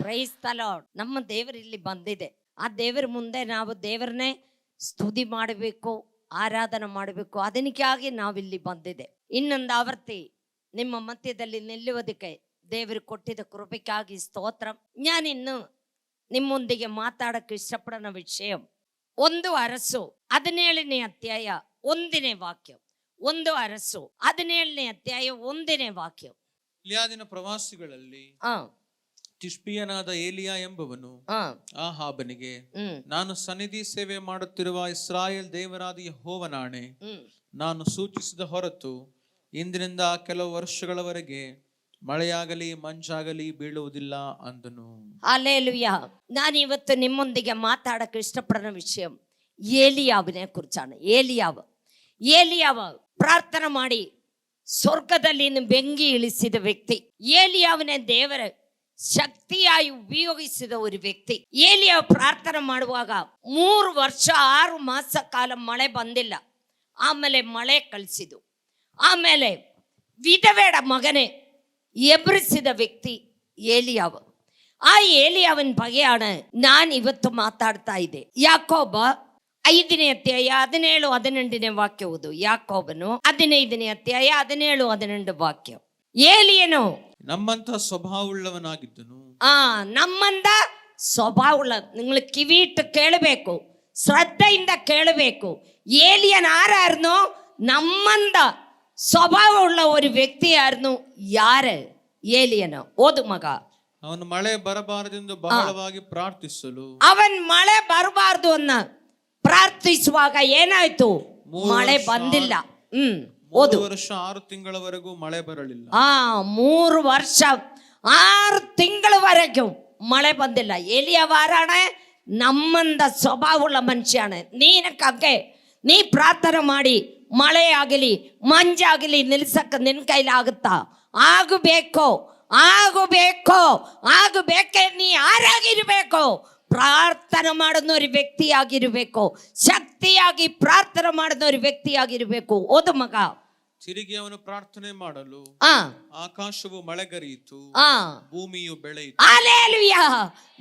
Praise the lord. ನಮ್ಮ ದೇವರು ಇಲ್ಲಿ ಬಂದಿದೆ. ಆ ದೇವರ ಮುಂದೆ ನಾವು ದೇವರನ್ನೇ ಸ್ತುತಿ ಮಾಡಬೇಕು, ಆರಾಧನೆ ಮಾಡಬೇಕು. ಅದಕ್ಕಾಗಿ ನಾವಿಲ್ಲಿ ಬಂದಿದೆ. ಇನ್ನೊಂದು ಆವರ್ತಿ ನಿಮ್ಮ ಮಧ್ಯದಲ್ಲಿ ನಿಲ್ಲುವುದಕ್ಕೆ ದೇವರು ಕೊಟ್ಟಿದ್ದ ಕೃಪೆಗಾಗಿ ಸ್ತೋತ್ರ. ನಾನಿನ್ನು ನಿಮ್ಮೊಂದಿಗೆ ಮಾತಾಡಕ್ಕೆ ಇಷ್ಟಪಡೋ ವಿಷಯ 1 ಅರಸು 17ನೇ ಅಧ್ಯಾಯ 1ನೇ ವಾಕ್ಯ. 1 ಅರಸು 17ನೇ ಅಧ್ಯಾಯ 1ನೇ ವಾಕ್ಯ. ಇಲ್ಯಾದಿನ ಪ್ರವಾಸಿಗಳಲ್ಲಿ ತಿಷ್ಬಿಯನಾದ ಏಲಿಯಾ ಎಂಬವನು ಆಹಾಬನಿಗೆ, ನಾನು ಸನ್ನಿಧಿ ಸೇವೆ ಮಾಡುತ್ತಿರುವ ಇಸ್ರಾಯೇಲ್ ದೇವರಾದ ಯೆಹೋವನಾಣೆ, ನಾನು ಸೂಚಿಸಿದ ಹೊರತು ಇಂದಿನಿಂದ ಕೆಲವು ವರ್ಷಗಳವರೆಗೆ ಮಳೆಯಾಗಲಿ ಮಂಜಾಗಲಿ ಬೀಳುವುದಿಲ್ಲ ಅಂದನು. ಹಲ್ಲೆಲೂಯಾ. ನಾನು ಇವತ್ತು ನಿಮ್ಮೊಂದಿಗೆ ಮಾತಾಡಕ್ಕೆ ಇಷ್ಟಪಡೋ ವಿಷಯ ಏಲಿಯಾವಿನ ಕುರಿಚಾണ്. ಏಲಿಯಾವ ಪ್ರಾರ್ಥನೆ ಮಾಡಿ ಸ್ವರ್ಗದಲ್ಲಿ ಬೆಂಕಿ ಇಳಿಸಿದ ವ್ಯಕ್ತಿ. ಏಲಿಯಾವಿನ ದೇವರ ಶಕ್ತಿಯಾಗಿ ಉಪಯೋಗಿಸಿದ ಒಂದು ವ್ಯಕ್ತಿ. ಏಲಿಯಾವ ಪ್ರಾರ್ಥನೆ ಮಾಡುವಾಗ 3 ವರ್ಷ 6 ಮಾಸ ಕಾಲ ಮಳೆ ಬಂದಿಲ್ಲ. ಆಮೇಲೆ ಮಳೆ ಕಳಿಸಿದು. ಆಮೇಲೆ ವಿಧವೆಡ ಮಗನೇ ಎಬ್ಬರಿಸಿದ ವ್ಯಕ್ತಿ ಏಲಿಯಾವ. ಆ ಏಲಿಯಾವನ ಬಗೆയാണ് ನಾನು ಇವತ್ತು ಮಾತಾಡ್ತಾ ಇದ್ದೆ. ಯಾಕೋಬ 5ನೇ ಅಧ್ಯಾಯ 17, 18ನೇ ವಾಕ್ಯ ಓದು. ಯಾಕೋಬನು 15ನೇ ಅಧ್ಯಾಯ 17, 18 ವಾಕ್ಯ. ಏಲಿಯನು ನಮ್ಮಂತ ಸ್ವಭಾವವುಳ್ಳವನಾಗಿದ್ದನು. ನಮ್ಮಂದ ಸ್ವಭಾವವುಳ್ಳ. നിങ്ങൾ ಕಿವಿಟ್ಟು ಕೇಳಬೇಕು, ಶ್ರದ್ಧೆಯಿಂದ ಕೇಳಬೇಕು. ಏಲಿಯನ್ ಆರಾರ್ನು ನಮ್ಮಂದ ಸ್ವಭಾವವುಳ್ಳ ಒಂದು ವ್ಯಕ್ತಿಯಾರ್ನು. ಯಾರು ಏಲಿಯನು? ಓದು ಮಗ. ಅವನು ಮಳೆ ಬರಬಾರದೆಂದು ಬಹಳವಾಗಿ ಪ್ರಾರ್ಥಿಸಲು, ಅವನ್ ಮಳೆ ಬರಬಾರ್ದು ಅನ್ನ ಪ್ರಾರ್ಥಿಸುವಾಗ ಏನಾಯ್ತು? ಮಳೆ ಬಂದಿಲ್ಲ. 3 ವರ್ಷ 6 ತಿಂಗಳವರೆಗೂ ಮಳೆ ಬರಲಿಲ್ಲ. 3 ವರ್ಷ 6 ತಿಂಗಳವರೆಗೂ ಮಳೆ ಬಂದಿಲ್ಲ. ಏಲಿಯಾವಾರಾಣ ನಮ್ಮಂದ ಸ್ವಭಾವವುಳ್ಳ ಮನುಷ್ಯನ. ನೀನಕ್ಕೆ ನೀ ಪ್ರಾರ್ಥನೆ ಮಾಡಿ ಮಳೆ ಆಗಲಿ ಮಂಜಾಗಲಿ ನಿಲ್ಸಕ್ಕೆ ನಿನ್ನ ಕೈಲಿ ಆಗುತ್ತಾ? ಆಗಬೇಕೆ. ನೀ ಯಾರಾಗಿರ್ಬೇಕು? ಪ್ರಾರ್ಥನೆ ಮಾಡಿದವರು ವ್ಯಕ್ತಿಯಾಗಿರ್ಬೇಕು. ಶಕ್ತಿಯಾಗಿ ಪ್ರಾರ್ಥನೆ ಮಾಡಿದವರು ವ್ಯಕ್ತಿಯಾಗಿರ್ಬೇಕು. ಓದು ಮಗ. ತಿರುಗಿ ಅವನು ಪ್ರಾರ್ಥನೆ ಮಾಡಲು ಆಕಾಶವು ಮಳೆಗರೆಯಿತು, ಭೂಮಿಯು ಬೆಳೆಯಿತು. ಹಲ್ಲೆಲೂಯಾ.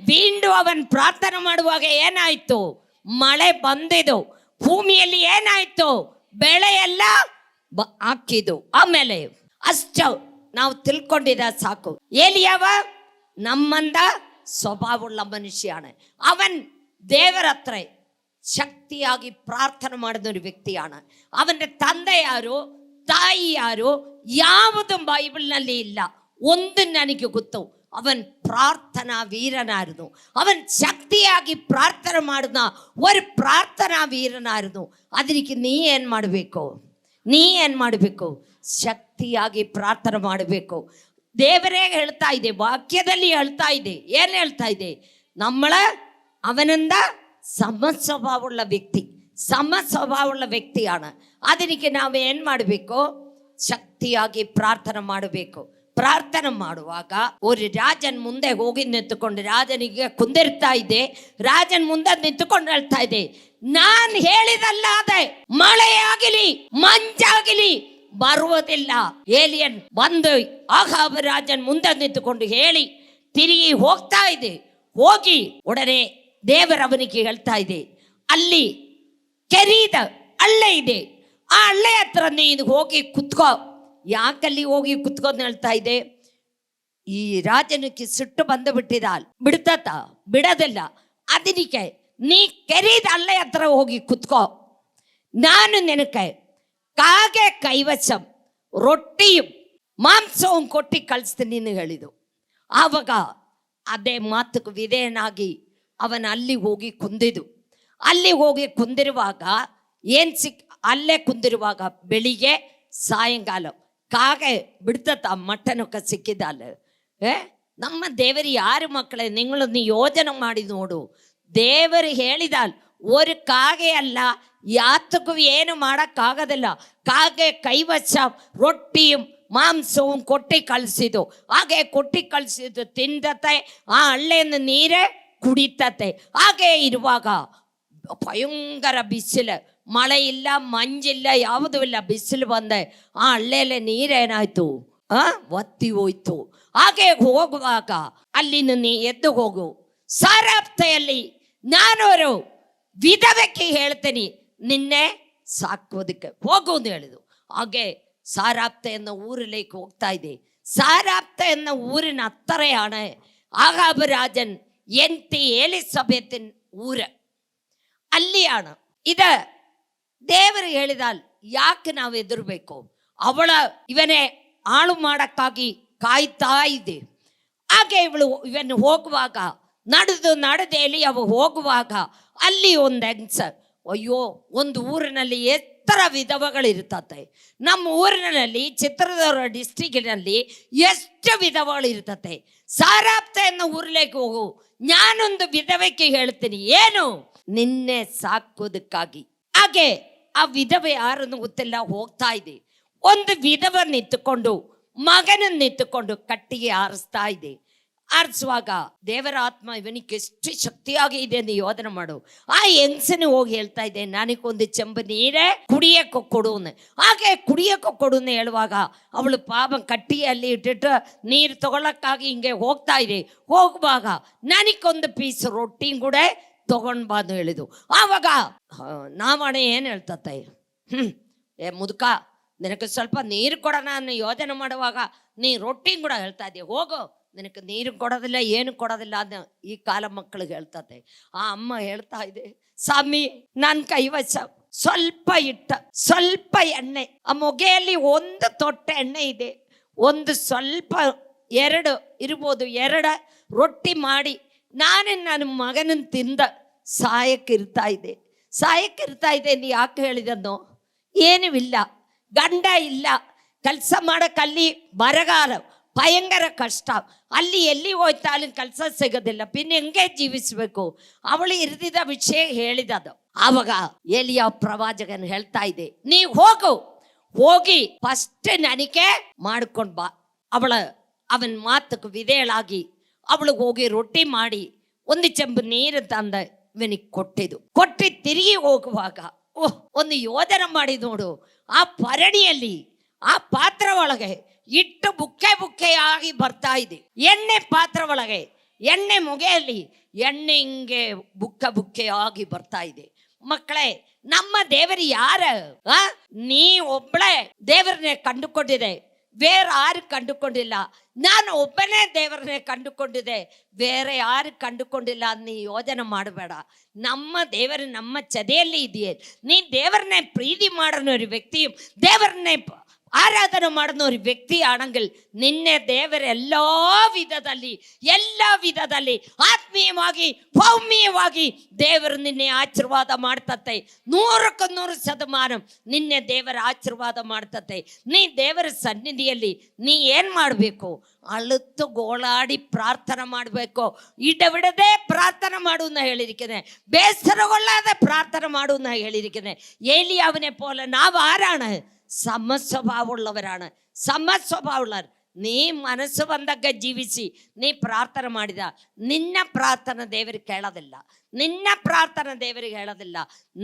ವೀಂಡು ಅವನ್ ಪ್ರಾರ್ಥನೆ ಮಾಡುವಾಗ ಏನಾಯ್ತು? ಮಳೆ ಬಂದಿದ್ದು. ಭೂಮಿಯಲ್ಲಿ ಏನಾಯ್ತು? ಬೆಳೆ ಎಲ್ಲ ಹಾಕಿದು. ಆಮೇಲೆ ಅಷ್ಟು ನಾವು ತಿಳ್ಕೊಂಡಿದ ಸಾಕು. ಏಲಿಯಾವ ನಮ್ಮಂದ ಸ್ವಭಾವವುಳ್ಳ ಮನುಷ್ಯನ. ಅವನ್ ದೇವರ ಹತ್ರ ಶಕ್ತಿಯಾಗಿ ಪ್ರಾರ್ಥನೆ ಮಾಡಿದ ಒಂದು ವ್ಯಕ್ತಿಯಾನ. ಅವನ ತಂದೆ ಯಾರು, ತಾಯಿ ಯಾರು, ಯಾವುದು ಬೈಬಲ್ನಲ್ಲಿ ಇಲ್ಲ. ಒಂದು ನನಗೆ ಗೊತ್ತು, ಅವನ್ ಪ್ರಾರ್ಥನಾ ವೀರನಾയിരുന്നു. ಅವನ್ ಶಕ್ತಿಯಾಗಿ ಪ್ರಾರ್ಥನೆ ಮಾಡಿದ ಒಂದು ಪ್ರಾರ್ಥನಾ ವೀರನಾയിരുന്നു. ಅದಕ್ಕೆ ನೀ ಏನು ಮಾಡಬೇಕು? ಶಕ್ತಿಯಾಗಿ ಪ್ರಾರ್ಥನೆ ಮಾಡಬೇಕು. ದೇವರೇ ಹೇಳ್ತಾ ಇದೆ, ವಾಕ್ಯದಲ್ಲಿ ಹೇಳ್ತಾ ಇದೆ. ಏನು ಹೇಳ್ತಾ ಇದೆ? ಅವನಿಂದ ಸಮಸ್ವಭಾವವುಳ್ಳ ವ್ಯಕ್ತಿയാണ്. ಅದಕ್ಕೆ ನಾವು ಏನು ಮಾಡಬೇಕು? ಶಕ್ತಿಯಾಗಿ ಪ್ರಾರ್ಥನೆ ಮಾಡಬೇಕು. ಪ್ರಾರ್ಥನೆ ಮಾಡುವಾಗ ಒಂದು ರಾಜನ ಮುಂದೆ ಹೋಗಿ ನಿಂತುಕೊಂಡು, ರಾಜನಿಗೆ ಕುಂದಿರ್ತಾ ಇದೆ. ರಾಜನ ಮುಂದೆ ನಿಂತುಕೊಂಡು ಹೇಳ್ತಾ ಇದೆ, ನಾನು ಹೇಳಿದಲ್ಲಾದೆ ಮಳೆಯಾಗಲಿ ಮಂಜಾಗಲಿ ಬರುವುದಿಲ್ಲ. ಏಲಿಯನ್ ಬಂದು ಆಹಾಬ ರಾಜನ್ ಮುಂದೆ ನಿಂತುಕೊಂಡು ಹೇಳಿ ತಿರುಗಿ ಹೋಗ್ತಾ ಇದೆ. ಹೋಗಿ ಉಡನೆ ದೇವರವನಿಗೆ ಹೇಳ್ತಾ ಇದೆ, ಅಲ್ಲಿ ಕೆರೀದ ಹಳ್ಳೆ ಇದೆ, ಆ ಹಳ್ಳೆ ಹತ್ರ ನೀನು ಹೋಗಿ ಕುತ್ಕೋ. ಯಾಕಲ್ಲಿ ಹೋಗಿ ಕುತ್ಕೊಂಡು ಹೇಳ್ತಾ ಇದೆ? ಈ ರಾಜನಿಗೆ ಸಿಟ್ಟು ಬಂದು ಬಿಡೋದಿಲ್ಲ. ಅದಕ್ಕೆ ನೀ ಕೆರೀದ ಹಳ್ಳೆ ಹತ್ರ ಹೋಗಿ ಕುತ್ಕೋ. ನಾನು ನಿನಗೆ ಕಾಗೆ ಕೈವಶಂ ರೊಟ್ಟಿயும் ಮಾಂಸവും ಕೊಟ್ಟು ಕಳಿಸ್ತೀನಿ ನೀನು ಹೇಳಿದು. ಆವಾಗ ಅದೇ ಮಾತುకు ವಿಧೇಯನಾಗಿ ಅವನ ಅಲ್ಲಿ ಹೋಗಿ ಕುಂದಿರುವಾಗ ಅಲ್ಲೇ ಕುಂದಿರುವಾಗ ಬೆಳಿಗ್ಗೆ ಸಾಯಂಕಾಲ ಕಾಗೆ ಮಟ್ಟನಕ್ಕೆ ಸಿಕ್ಕಿದಲ್ಲ. ನಮ್ಮ ದೇವರು ಯಾರು ಮಕ್ಕಳೇ? ನೀ ಯೋಜನೆ ಮಾಡಿ ನೋಡು. ದೇವರು ಹೇಳಿದಾಲ್ ஒரு ಕಾಗೆ ಅಲ್ಲ, ಯಾತಕ್ಕೂ ಏನು ಮಾಡೋಕ್ಕಾಗೋದಿಲ್ಲ. ಕಾಗೆ ಕೈವಶ ರೊಟ್ಟಿயும் ಮಾಂಸവും ಕೊಟ್ಟಿ ಕಳಿಸಿದು. ಹಾಗೆ ಕೊಟ್ಟಿ ಕಳಿಸಿದ್ದು ತಿಂದತೆ, ಆ ಹಳ್ಳೆಯನ್ನು ನೀರೇ ಕುಡಿತತೆ. ಹಾಗೆ ಇರುವಾಗ ಭಯಂಕರ ಬಿಸಿಲು, ಮಳೆ ಇಲ್ಲ ಮಂಜಿಲ್ಲ ಯಾವುದೂ ಇಲ್ಲ, ಬಿಸಿಲು ಬಂದೆ. ಆ ಹಳ್ಳೆಯಲ್ಲೇ ನೀರೇನಾಯ್ತು? ಒತ್ತಿ ಹೋಯ್ತು. ಹಾಗೆ ಹೋಗುವಾಗ ಅಲ್ಲಿನ ನೀ ಎದ್ದು ಹೋಗು. ಸಾರಾಪ್ತೆಯಲ್ಲಿ ನಾನವರು ವಿಧವೆಕ್ಕೆ ಹೇಳ್ತೀನಿ ನಿನ್ನೆ ಸಾಕೋದಕ್ಕೆ ಹೋಗುವುದು ಹೇಳಿದು. ಹಾಗೆ ಸಾರಾಪ್ತೆ ಎನ್ನ ಊರಿലേക്ക് ಹೋಗ್ತಾ ಇದೆ. സാരാപ്ത എന്ന ഊരിന് അത്രയാണ് ആഹാബ് രാജൻ എൻതി എലിസബത്തിൻ ഊര്. ಅಲ್ಲಿയാണ്. ಇದು ದೇವರು ಹೇಳಿದಾಲ್ ಯಾಕೆ ನಾವು ಎದುರ್ಬೇಕು? ಅವಳ ಇವನೇ ಹಾಳು ಮಾಡಕ್ಕಾಗಿ ಕಾಯ್ತಾ ಇದೆ. ಹಾಗೆ ಇವನು ಹೋಗುವಾಗ ನಡೆದೇಲಿ ಅವ ಹೋಗುವಾಗ ಅಲ್ಲಿ ಒಂದು ಹೆಂಗ್ಸ, ಅಯ್ಯೋ, ಒಂದು ಊರಿನಲ್ಲಿ ಎತ್ತರ ವಿಧವಗಳಿರ್ತತೆ. ನಮ್ಮ ಊರಿನಲ್ಲಿ ಚಿತ್ರದುರ್ಗ ಡಿಸ್ಟ್ರಿಕ್ಟಿನಲ್ಲಿ ಎಷ್ಟು ವಿಧವಗಳಿರ್ತತೆ. ಸಾರಾಪ್ತ ಎನ್ನ ಊರಿലേക്ക് ಹೋಗು, ನಾನೊಂದು ವಿಧವೆಗೆ ಹೇಳ್ತೀನಿ, ಏನು ನಿನ್ನೆ ಸಾಕೋದಕ್ಕಾಗಿ. ಹಾಗೆ ಆ ವಿಧವೆ ಯಾರನ್ನು ಗೊತ್ತಿಲ್ಲ ಹೋಗ್ತಾ ಇದೆ. ಒಂದು ವಿಧವ ನಿಂತುಕೊಂಡು ಮಗನನ್ನು ನಿಂತುಕೊಂಡು ಕಟ್ಟಿಗೆ ಆರಿಸ್ತಾ ಇದೆ. ಆರಿಸುವಾಗ ದೇವರ ಆತ್ಮ ಇವನಿಗೆ ಎಷ್ಟು ಶಕ್ತಿಯಾಗಿ ಇದೆ ಎಂದು ಯೋಧನೆ ಮಾಡು. ಆ ಹೆಂಗಸನ ಹೋಗಿ ಹೇಳ್ತಾ ಇದೆ, ನನಗೊಂದು ಚೆಂಬು ನೀರೇ ಕುಡಿಯಕ್ಕೆ ಕೊಡುವನು. ಹಾಗೆ ಕುಡಿಯಕ್ಕೆ ಕೊಡುವನು ಹೇಳುವಾಗ ಅವಳು ಪಾಪ ಕಟ್ಟಿಗೆಯಲ್ಲಿ ಇಟ್ಟಿಟ್ಟು ನೀರು ತಗೊಳಕ್ಕಾಗಿ ಹಿಂಗೆ ಹೋಗ್ತಾ ಇದೆ. ಹೋಗುವಾಗ ನನಗೊಂದು ಪೀಸ್ ರೊಟ್ಟಿ ಕೂಡ ತಗೊಂಡು ಬಂದು ಹೇಳಿದು. ಆವಾಗ ನಾವಣೆ ಏನು ಹೇಳ್ತತೆ, ಏ ಮುದುಕ, ನಿನಗೆ ಸ್ವಲ್ಪ ನೀರು ಕೊಡೋಣ ಅನ್ನೋ ಯೋಜನೆ ಮಾಡುವಾಗ ನೀ ರೊಟ್ಟಿ ಕೂಡ ಹೇಳ್ತಾ ಇದ್ದೀಯ, ಹೋಗು, ನಿನಗೆ ನೀರು ಕೊಡೋದಿಲ್ಲ, ಏನು ಕೊಡೋದಿಲ್ಲ ಅನ್ನೋ ಈ ಕಾಲ ಮಕ್ಕಳಿಗೆ ಹೇಳ್ತತೆ. ಆ ಅಮ್ಮ ಹೇಳ್ತಾ ಇದೆ, ಸ್ವಾಮಿ ನನ್ನ ಕೈವಶ ಸ್ವಲ್ಪ ಹಿಟ್ಟ, ಸ್ವಲ್ಪ ಎಣ್ಣೆ, ಆ ಮೊಗೆಯಲ್ಲಿ ಒಂದು ತೊಟ್ಟೆ ಎಣ್ಣೆ ಇದೆ, ಒಂದು ಸ್ವಲ್ಪ ಎರಡು ಇರ್ಬೋದು, ಎರಡು ರೊಟ್ಟಿ ಮಾಡಿ ನಾನು ನನ್ನ ಮಗನನ್ನು ತಿಂದ ಸಾಯಕ್ಕಿರ್ತಾ ಇದೆ ನೀ ಯಾಕೆ ಹೇಳಿದನ್ನು? ಏನೂ ಇಲ್ಲ, ಗಂಡ ಇಲ್ಲ, ಕೆಲಸ ಮಾಡೋಕ್ಕಲ್ಲಿ ಬರಗಾಲ, ಭಯಂಕರ ಕಷ್ಟ, ಅಲ್ಲಿ ಎಲ್ಲಿ ಹೋಯ್ತಾ ಅಲ್ಲಿ ಕೆಲಸ ಸಿಗೋದಿಲ್ಲ, ಪಿನ್ ಹೆಂಗೆ ಜೀವಿಸಬೇಕು? ಅವಳು ಇರಿದ ವಿಷಯ ಹೇಳಿದದು. ಆವಾಗ ಎಲಿಯ ಪ್ರವಾಚಕನ್ ಹೇಳ್ತಾ ಇದೆ, ನೀ ಹೋಗಿ ಫಸ್ಟ್ ನನಗೆ ಮಾಡ್ಕೊಂಡು ಬಾ. ಅವನ ಮಾತಕ್ಕೆ ವಿಧೇಯಳಾಗಿ ಅವಳಿಗೆ ಹೋಗಿ ರೊಟ್ಟಿ ಮಾಡಿ ಒಂದು ಚೆಂಬು ನೀರು ತಂದ ಇವನಿಗೆ ಕೊಟ್ಟಿ ತಿರುಗಿ ಹೋಗುವಾಗ ಒಂದು ಯೋಧನೆ ಮಾಡಿ ನೋಡು. ಆ ಪರಣಿಯಲ್ಲಿ ಆ ಪಾತ್ರ ಒಳಗೆ ಇಟ್ಟು ಬುಕ್ಕೆಯಾಗಿ ಬರ್ತಾ ಇದೆ. ಎಣ್ಣೆ ಪಾತ್ರ ಒಳಗೆ ಎಣ್ಣೆ ಮೊಗೆಯಲ್ಲಿ ಎಣ್ಣೆ ಹಿಂಗೆ ಬುಕ್ಕೆಯಾಗಿ ಬರ್ತಾ ಇದೆ. ಮಕ್ಕಳೇ, ನಮ್ಮ ದೇವರು ಯಾರ? ನೀ ಒಬ್ಬಳೇ ದೇವರನ್ನೇ ಕಂಡುಕೊಂಡಿದೆ, ಬೇರೆ ಯಾರು ಕಂಡುಕೊಂಡಿಲ್ಲ. ನಾನು ಒಬ್ಬನೇ ದೇವರನ್ನೇ ಕಂಡುಕೊಂಡಿದೆ, ಬೇರೆ ಯಾರು ಕಂಡುಕೊಂಡಿಲ್ಲ ನೀ ಯೋಜನೆ ಮಾಡಬೇಡ. ನಮ್ಮ ದೇವರು ನಮ್ಮ ಚದೆಯಲ್ಲಿ ಇದೆಯೇ. ನೀ ದೇವರನ್ನೇ ಪ್ರೀತಿ ಮಾಡೋನು ഒരു വ്യക്തിയും ದೇವರನ್ನೇ ಆರಾಧನ ಮಾಡೋನು ഒരു ವ್ಯಕ್ತಿ ಆണെങ്കിൽ ನಿನ್ನೆ ದೇವರ ಎಲ್ಲ ವಿಧದಲ್ಲಿ ಆತ್ಮೀಯವಾಗಿ ಭೌಮ್ಯವಾಗಿ ದೇವರು ನಿನ್ನೆ ಆಶೀರ್ವಾದ ಮಾಡ್ತತೆ. 100% ನಿನ್ನೆ ದೇವರ ಆಶೀರ್ವಾದ ಮಾಡ್ತತೆ. ನೀ ದೇವರ ಸನ್ನಿಧಿಯಲ್ಲಿ ನೀ ಏನು ಮಾಡಬೇಕು? ಅಳುತ್ತು ಗೋಳಾಡಿ ಪ್ರಾರ್ಥನೆ ಮಾಡಬೇಕು. ಇಡಬಿಡದೆ ಪ್ರಾರ್ಥನೆ ಮಾಡುವುದನ್ನ ಹೇಳಿರಿದ್ದೇನೆ, ಬೇಸರಗೊಳ್ಳಾದೆ ಪ್ರಾರ್ಥನೆ ಮಾಡುವುದನ್ನ ಹೇಳಿರಿದ್ದೇನೆ. ഏലിയാവിനെ പോലെ ನಾವು ആരാണ്? സമസ്വഭാവമുള്ളവരാണ്. സമസ്വഭാവമുള്ളവർ. നീ മനസ്സ് ಬಂದಾಗ ಜೀವಿಸಿ ನೀ ಪ್ರಾರ್ಥನೆ ಮಾಡಿದ ನಿನ್ನ ಪ್ರಾರ್ಥನೆ ದೇವರಿಗೆ ಹೇಳೋದಿಲ್ಲ.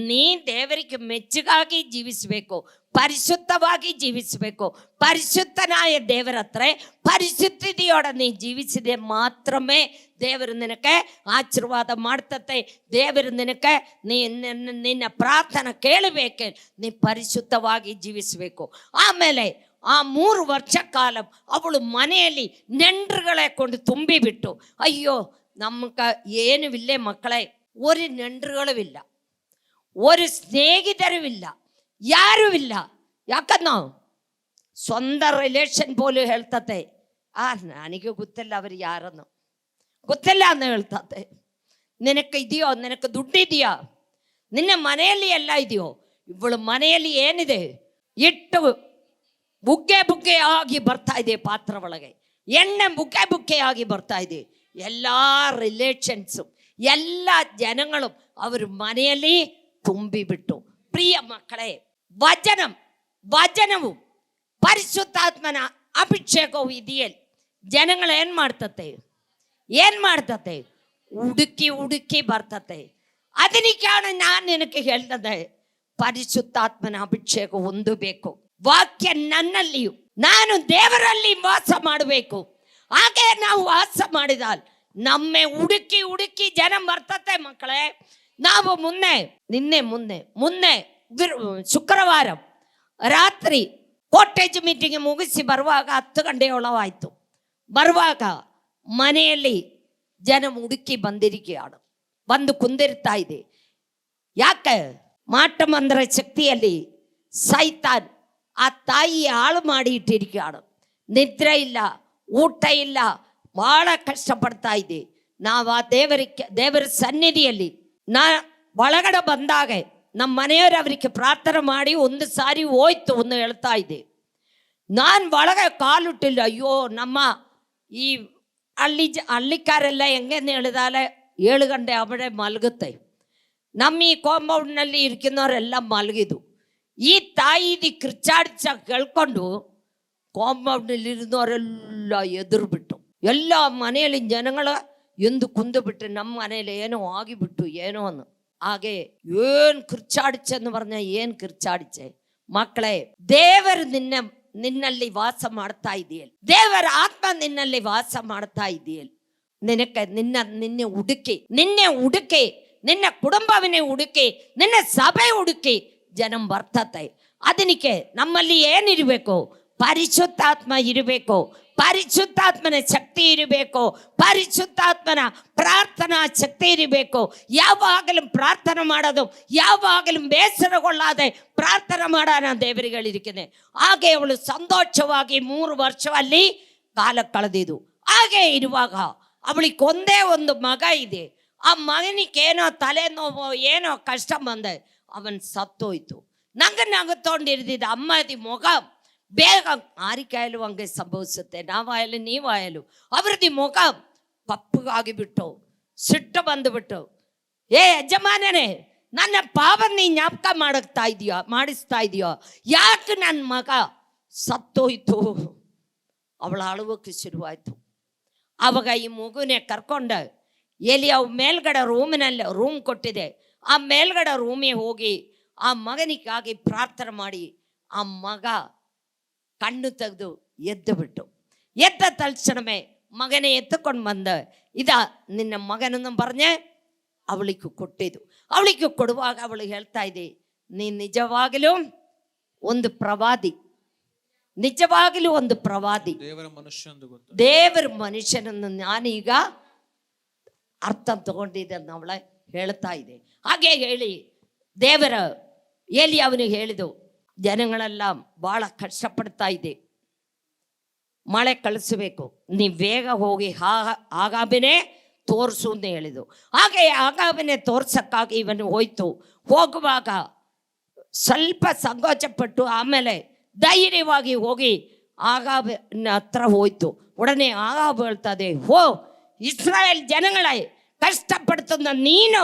ನೀ ದೇವರಿಗೆ ಮೆಚ್ಚುಗಾಗಿ ಜೀವಿಸಬೇಕು, ಪರಿಶುದ್ಧವಾಗಿ ಜೀವಿಸಬೇಕು. ಪರಿಶುದ್ಧನಾಯ ದೇವರ ಹತ್ರ ಪರಿಶುದ್ಧತೆಯೋടെ ನೀ ಜೀವಿಸಿದೆ ಮಾತ್ರಮೇ ದೇವರು ನಿನಗೆ ಆಶೀರ್ವಾದ ಮಾಡ್ತತೆ. ದೇವರು ನಿನಗೆ ನಿನ್ನ ಪ್ರಾರ್ಥನೆ ಕೇಳಬೇಕೆ, ನೀ ಪರಿಶುದ್ಧವಾಗಿ ಜೀವಿಸಬೇಕು. ಆಮೇಲೆ ಆ 3 ವರ್ಷ ಕಾಲ ಅವಳು ಮನೆಯಲ್ಲಿ ನೆಂಟರುಗಳೇ ಕೊಂಡು ತುಂಬಿಬಿಟ್ಟು, ಅಯ್ಯೋ ಏನು ಇಲ್ಲೇ ಮಕ್ಕಳೇ, ഒരു ನೆಂಟರುಗಳಿಲ್ಲ, ഒരു ಸ್ನೇಹಿತರುವಿಲ್ಲ, ಯಾರೂ ಇಲ್ಲ. ಯಾಕಂದ್ರೆ ಸ್ವಂತ ರಿಲೇಷನ್ ಬೋಲು ಹೇಳ್ತತೆ, ನನಗೆ ಗೊತ್ತಿಲ್ಲ ಅವರು ಯಾರನ್ನು, ಗೊತ್ತಿಲ್ಲ ಅಂತ ಹೇಳ್ತತೆ. ನಿನಕ್ಕೆ ಇದೆಯೋ, ನಿನಕ್ಕೆ ದುಡ್ಡಿದೆಯಾ, ನಿನ್ನ ಮನೆಯಲ್ಲಿ ಎಲ್ಲ ಇದೆಯೋ? ಇವಳು ಮನೆಯಲ್ಲಿ ಏನಿದೆ? ಇಟ್ಟು ಬುಗ್ಗೆ ಬರ್ತಾ ಇದೆ ಪಾತ್ರ ಒಳಗೆ, ಎಣ್ಣೆ ಬುಗ್ಗೆ ಬರ್ತಾ ಇದೆ. ಎಲ್ಲ ರಿಲೇಷನ್ಸು, ಎಲ್ಲ ಜನಗಳು ಅವರು ಮನೆಯಲ್ಲಿ ತುಂಬಿಬಿಟ್ಟು. ಪ್ರಿಯ ಮಕ್ಕಳೇ, ವಚನವು ಪರಿಶುದ್ಧಾತ್ಮನ ಅಭಿಷೇಕವು ಇದೆಯಲ್ಲ, ಜನಗಳು ಏನು ಮಾಡ್ತತೆ? ಹುಡುಕಿ ಬರ್ತತೆ. ಅದನಿಕಾണ് ನಾನು ನಿನಗೆ ಹೇಳ್ತದೆ, ಪರಿಶುದ್ಧಾತ್ಮನ ಅಭಿಷೇಕ ಹೊಂದಬೇಕು. ವಾಕ್ಯ ನನ್ನಲ್ಲಿಯೂ ನಾನು ದೇವರಲ್ಲಿ ವಾಸ ಮಾಡಬೇಕು. ಹಾಗೆ ನಾವು ವಾಸ ಮಾಡಿದಾಲ್ ನಮ್ಮೆ ಹುಡುಕಿ ಹುಡುಕಿ ಜನ ಬರ್ತತೆ ಮಕ್ಕಳೇ. ನಾವು ಮೊನ್ನೆ ಶುಕ್ರವಾರ ರಾತ್ರಿ ಕೋಟೇಜ್ ಮೀಟಿಂಗ್ ಮುಗಿಸಿ ಬರುವಾಗ 10 ಗಂಟೆಯೊಳವಾಯಿತು. ಬರುವಾಗ ಮನೆಯಲ್ಲಿ ಜನ ಹುಡುಕಿ ಬಂದಿರಿಕೆಯಾಡು ಬಂದು ಕುಂದಿರ್ತಾ ಇದೆ. ಯಾಕೆ? ಮಾಟ ಮಂದ್ರ ಶಕ್ತಿಯಲ್ಲಿ ಸೈತಾನ್ ಆ ತಾಯಿ ಹಾಳು ಮಾಡಿ ಇಟ್ಟಿರಿಕೆಯಾಡು. ನಿದ್ರೆ ಇಲ್ಲ, ಊಟ ಇಲ್ಲ, ಬಹಳ ಕಷ್ಟಪಡ್ತಾ ಇದೆ. ನಾವು ಆ ದೇವರ ಸನ್ನಿಧಿಯಲ್ಲಿ ಒಳಗಡೆ ಬಂದಾಗ ನಮ್ಮ ಮನೆಯವರು ಅವರಿಗೆ ಪ್ರಾರ್ಥನೆ ಮಾಡಿ 1 ಸಾರಿ ಹೋಯ್ತು ಒಂದು ಹೇಳ್ತಾ ಇದೆ. ನಾನು ಒಳಗೆ ಕಾಲಿಟ್ಟಿಲ್ಲ. ಅಯ್ಯೋ, ನಮ್ಮ ಈ ಹಳ್ಳಿಕಾರೆಲ್ಲ ಹೆಂಗೆಂದು ಹೇಳಿದಾಲೆ 7 ಗಂಟೆ ಅವಡೆ ಮಲಗುತ್ತೆ. ನಮ್ಮ ಈ ಕಾಂಪೌಂಡ್ನಲ್ಲಿ ಇರ್ಕಿನವರೆಲ್ಲ ಮಲಗಿದು. ಈ ತಾಯಿದಿ ಕಿರ್ಚಾಡ್ಸ ಕೇಳ್ಕೊಂಡು ಕಾಂಪೌಂಡ್ನಲ್ಲಿ ಇರಿದವರೆಲ್ಲ ಎದುರು ಬಿಟ್ಟು ಎಲ್ಲ ಮನೆಯಲ್ಲಿ ಜನಗಳ ಎಂದು ಕುಂದು ಬಿಟ್ಟರೆ ನಮ್ಮ ಮನೇಲಿ ಏನೋ ಆಗಿಬಿಟ್ಟು ಏನೋ ಅನ್ನು. ಹಾಗೆ ಏನು ಕಿರ್ಚಾಡಿಚೆ എന്ന് പറഞ്ഞാൽ ಏನು ಕಿರ್ಚಾಡಿಚೆ ಮಕ್ಕಳೇ, ದೇವರು ನಿನ್ನಲ್ಲಿ ವಾಸ ಮಾಡ್ತಾ ಇದೆಯಲ್ಲ, ದೇವರ ಆತ್ಮ ನಿನ್ನಲ್ಲಿ ವಾಸ ಮಾಡ್ತಾ ಇದೆಯಲ್ಲ. ನಿನ್ನೆ ಹುಡುಕಿ ನಿನ್ನ ಕುಟುಂಬವನ್ನೇ ಹುಡುಕಿ, ನಿನ್ನ ಸಭೆ ಹುಡುಕಿ ಜನ ಬರ್ತತೆ. ಅದಕ್ಕೆ ನಮ್ಮಲ್ಲಿ ಏನಿರಬೇಕು? ಪರಿಶುದ್ಧಾತ್ಮ ಇರಬೇಕು, ಪರಿಶುದ್ಧಾತ್ಮನ ಶಕ್ತಿ ಇರಬೇಕು, ಪರಿಶುದ್ಧಾತ್ಮನ ಪ್ರಾರ್ಥನಾ ಶಕ್ತಿ ಇರಬೇಕು. ಯಾವಾಗಲೂ ಪ್ರಾರ್ಥನೆ ಮಾಡೋದು, ಯಾವಾಗಲೂ ಬೇಸರಗೊಳ್ಳಾದೆ ಪ್ರಾರ್ಥನೆ ಮಾಡೋಣ ದೇವರುಗಳಿರಿಕೆ. ಹಾಗೆ ಅವಳು ಸಂತೋಷವಾಗಿ 3 ವರ್ಷ ಅಲ್ಲಿ ಕಾಲ ಕಳೆದಿದ್ದು. ಹಾಗೆ ಇರುವಾಗ ಅವಳಿಗೆ ಒಂದೇ ಒಂದು ಮಗ ಇದೆ. ಆ ಮಗನಿಗೇನೋ ತಲೆನೋವು ಏನೋ ಕಷ್ಟ ಬಂದೆ, ಅವನ್ ಸತ್ತೋಯ್ತು. ನಗತೊಂಡಿರ್ದಿದ್ದ ಅಮ್ಮದಿ ಮುಖ ಬೇಗ ಆರಿಕಾಯಲು ಹಂಗೆ ಸಂಭವಿಸುತ್ತೆ. ನಾವಾಯಲು ನೀವಾಯಲು ಅವರದಿ ಮುಖ ಕಪ್ಪಗಾಗಿಬಿಟ್ಟು ಸಿಟ್ಟು ಬಂದುಬಿಟ್ಟು, ಯಜಮಾನನೇ, ನನ್ನ ಪಾಪನ ನೀ ಜ್ಞಾಪಕ ಮಾಡಿಸ್ತಾ ಇದೆಯೋ? ಯಾಕೆ ನನ್ನ ಮಗ ಸತ್ತೋಯ್ತು? ಅವಳ ಅಳುವಕ್ಕೆ ಶುರುವಾಯ್ತು. ಆವಾಗ ಈ ಮಗುನೇ ಕರ್ಕೊಂಡು ಅವು ಮೇಲ್ಗಡೆ ರೂಮ್ ಕೊಟ್ಟಿದೆ, ಆ ಮೇಲ್ಗಡೆ ರೂಮಿಗೆ ಹೋಗಿ ಆ ಮಗನಿಗಾಗಿ ಪ್ರಾರ್ಥನೆ ಮಾಡಿ ಆ ಮಗ ಕಣ್ಣು ತೆಗೆದು ಎದ್ದ ತಕ್ಷಣವೇ ಮಗನೇ ಎತ್ತುಕೊಂಡು ಬಂದ, ನಿನ್ನ ಮಗನನ್ನು പറഞ്ഞ് ಅವಳಿಗೆ ಕೊಟ್ಟಿದ್ದು. ಅವಳಿಗೆ ಕೊಡುವಾಗ ಅವಳು ಹೇಳ್ತಾ ಇದೆ, ನೀನು ನಿಜವಾಗಲೂ ಒಂದು ಪ್ರವಾದಿ, ನಿಜವಾಗಲೂ ಒಂದು ಪ್ರವಾದಿ, ದೇವರ ಮನುಷ್ಯನನ್ನು ನಾನೀಗ ಅರ್ಥ ತಗೊಂಡಿದ್ದೆ ಅವಳ ಹೇಳ್ತಾ ಇದೆ. ಹಾಗೆ ಹೇಳಿ ದೇವರ ಅವನಿಗೆ ಹೇಳಿದು, ಜನಗಳೆಲ್ಲ ಬಹಳ ಕಷ್ಟಪಡ್ತಾ ಇದೆ, ಮಳೆ ಕಳಿಸಬೇಕು, ನೀ ಬೇಗ ಹೋಗಿ ಆಗಾಬೆನೆ ತೋರಿಸು ಅಂತ ಹೇಳಿದು. ಹಾಗೆ ಆಗಾಬೆನೆ ತೋರ್ಸಕ್ಕಾಗಿ ಇವನು ಹೋಯ್ತು. ಹೋಗುವಾಗ ಸ್ವಲ್ಪ ಸಂಕೋಚಪಟ್ಟು ಆಮೇಲೆ ಧೈರ್ಯವಾಗಿ ಹೋಗಿ ಆಗಾಬನ ಹತ್ರ ಹೋಯ್ತು. ಉಡನೆ ಆಗಾಬ ಹೇಳ್ತದೆ, ಇಸ್ರಾಯೇಲ್ ಜನಗಳೇ ಕಷ್ಟಪಡ್ತದ ನೀನು.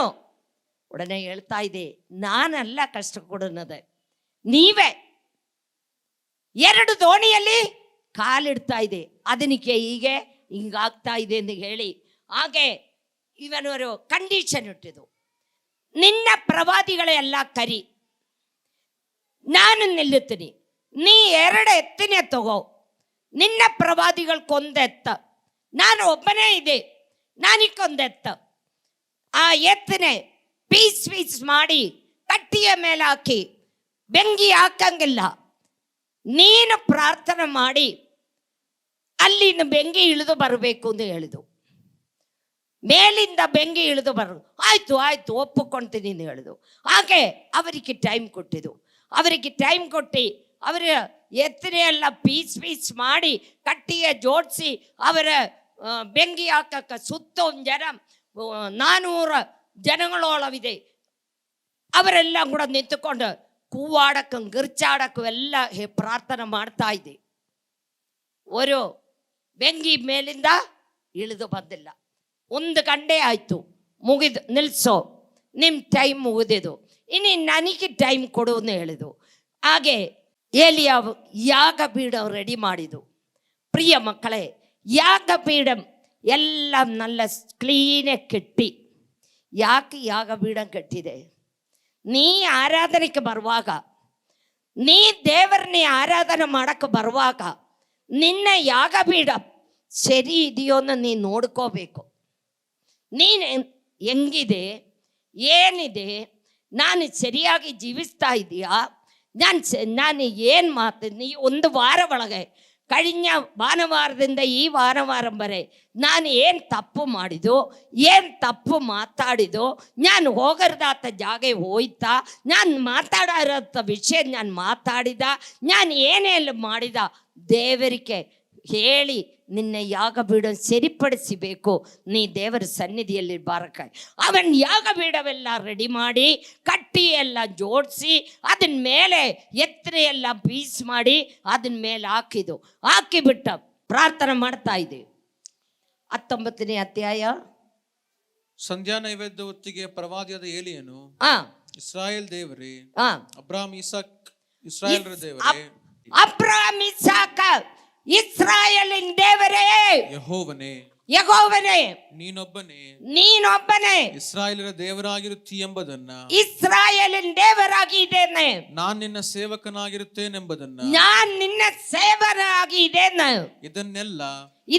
ಉಡನೆ ಹೇಳ್ತಾ ಇದೆ, ನಾನಲ್ಲ ಕಷ್ಟ ಕೊಡೋನದೆ, ನೀವೇ. 2 ದೋಣಿಯಲ್ಲಿ ಕಾಲಿಡ್ತಾ ಇದೆ, ಅದಕ್ಕೆ ಹಿಂಗಾಗ್ತಾ ಇದೆ ಎಂದು ಹೇಳಿ ಹಾಗೆ ಇವನವರು ಕಂಡೀಷನ್ ಇಟ್ಟಿದ್ದು, ನಿನ್ನ ಪ್ರವಾದಿಗಳೆಲ್ಲ ಕರಿ, ನಾನು ನಿಲ್ಲುತ್ತೀನಿ, ನೀ 2 ಎತ್ತಿನೇ ತಗೋ, ನಿನ್ನ ಪ್ರವಾದಿಗಳ್ಕೊಂದು ಎತ್ತ, ನಾನು ಒಬ್ಬನೇ ಇದೆ, ನಾನಿಕ್ಕೊಂದು ಎತ್ತ. ಆ ಎತ್ತನೆ ಪೀಸ್ ಮಾಡಿ ಕಟ್ಟಿಯ ಮೇಲೆ ಹಾಕಿ ಬೆಂಕಿ ಹಾಕಂಗಿಲ್ಲ, ನೀನು ಪ್ರಾರ್ಥನೆ ಮಾಡಿ ಅಲ್ಲಿನ ಬೆಂಕಿ ಇಳಿದು ಬರಬೇಕು ಅಂತ ಹೇಳಿದು. ಮೇಲಿಂದ ಬೆಂಕಿ ಇಳಿದು ಆಯ್ತು ಒಪ್ಪಿಕೊಳ್ತೀನಿ ಅಂತ ಹೇಳಿದು. ಹಾಗೆ ಅವರಿಗೆ ಟೈಮ್ ಕೊಟ್ಟಿದ್ದು. ಅವರಿಗೆ ಟೈಮ್ ಕೊಟ್ಟು ಅವರ ಎತ್ತನೆ ಎಲ್ಲ ಪೀಸ್ ಮಾಡಿ ಕಟ್ಟಿಗೆ ಜೋಡಿಸಿ ಅವರ ಬೆಂಕಿ ಹಾಕಕ್ಕೆ ಸುತ್ತ ಒಂದು ಜನ 400 ಜನಗಳೋಳವಿದೆ. ಅವರೆಲ್ಲ ಕೂಡ ನಿಂತುಕೊಂಡು ಕೂವಾಡಕ್ಕೂ ಗಿರ್ಚಾಡಕ್ಕೂ ಎಲ್ಲ ಪ್ರಾರ್ಥನೆ ಮಾಡ್ತಾ ಇದೆ. ಒಂದು ಬೆಂಕಿ ಮೇಲಿಂದ ಇಳಿದು ಬಂದಿಲ್ಲ. 1 ಗಂಟೆ ಆಯಿತು, ಮುಗಿದು ನಿಲ್ಲಿಸೋ, ನಿಮ್ಮ ಟೈಮ್ ಮುಗಿದಿದ್ದು, ಇನ್ನು ನನಗೆ ಟೈಮ್ ಕೊಡು ಅಂತ ಹೇಳಿದು. ಹಾಗೆ ಯಾಗಪೀಠ ರೆಡಿ ಮಾಡಿದ್ದು. ಪ್ರಿಯ ಮಕ್ಕಳೇ, ಯಾಗಪೀಠ ಎಲ್ಲ നല്ല ಕ್ಲೀನೆ ಕೆಟ್ಟಿ. ಯಾಕೆ ಯಾಗಪೀಠ ಕಟ್ಟಿದೆ? ನೀ ಆರಾಧನೆಗೆ ಬರುವಾಗ ನೀ ದೇವರನ್ನೇ ಆರಾಧನೆ ಮಾಡಕ್ಕೆ ಬರುವಾಗ ನಿನ್ನ ಯಾಗಪೀಠ ಸರಿ ಇದೆಯೋ ಅನ್ನೋ ನೀನು ನೋಡ್ಕೋಬೇಕು. ನೀನು ಹೆಂಗಿದೆ, ಏನಿದೆ, ನಾನು ಸರಿಯಾಗಿ ಜೀವಿಸ್ತಾ ಇದೆಯಾ, ನಾನು ಏನು ನೀ ಒಂದು ವಾರ ಒಳಗೆ കഴിഞ്ഞ ಭಾನುವಾರದಿಂದ ಈ ಭಾನುವಾರವರೆ ನಾನು ಏನು ತಪ್ಪು ಮಾಡಿದ್ದು, ಏನು ತಪ್ಪು ಮಾತಾಡಿದ್ದು, ನಾನು ಹೋಗರ್ದಾತ ಜಾಗ ಹೋಯ್ತಾ, ನಾನು ಮಾತಾಡೋಂಥ ವಿಷಯ ನಾನು ಮಾತಾಡಿದ, ನಾನು ಏನೆಲ್ಲ ಮಾಡಿದ ದೇವರಿಗೆ ಹೇಳಿ ನಿನ್ನ ಯಾಗಪೀಠ ಸರಿಪಡಿಸಬೇಕು. ನೀ ದೇವರ ಸನ್ನಿಧಿಯಲ್ಲಿ ಬಾರಕ ಅವನ್ ಯಾಗಪೀಠವೆಲ್ಲ ರೆಡಿ ಮಾಡಿ ಕಟ್ಟಿ ಎಲ್ಲ ಜೋಡಿಸಿ ಅದನ್ನ ಮೇಲೆ ಎತ್ತರ ಎಲ್ಲ ಪೀಸ್ ಮಾಡಿ ಅದನ್ನ ಮೇಲೆ ಹಾಕಿಬಿಟ್ಟ ಪ್ರಾರ್ಥನೆ ಮಾಡ್ತಾ ಇದ್ದೀವಿ. 19ನೇ ಅಧ್ಯಾಯ. ಸಂಧ್ಯಾ ನೈವೇದ್ಯ ಹೊತ್ತಿಗೆ ಪ್ರವಾದಿಯಾದ ಏಲಿಯನು, ಇಸ್ರಾಯೇಲ್ ದೇವರೇ, ಅಬ್ರಾಮ್ ಇಸಾಕ್ ಇಸ್ರಾಯೇಲ್ರ ದೇವರೇ, ಅಬ್ರಾಮ್ ಇಸಾಕ ಇಸ್ರಾಯೇಲಿನ ದೇವರೇ, ಯೆಹೋವನೇ ನೀನೊಬ್ಬನೇ ಇಸ್ರಾಯೇಲರ ದೇವರಾಗಿರುತ್ತಿ ಎಂಬುದನ್ನ, ಇಸ್ರಾಯೇಲಿನ ದೇವರಾಗಿದ್ದೇನೆ, ನಾನು ನಿನ್ನ ಸೇವಕನಾಗಿರುತ್ತೇನೆಂಬುದನ್ನ, ನಾನು ನಿನ್ನ ಸೇವಕನಾಗಿದ್ದೇನೆ,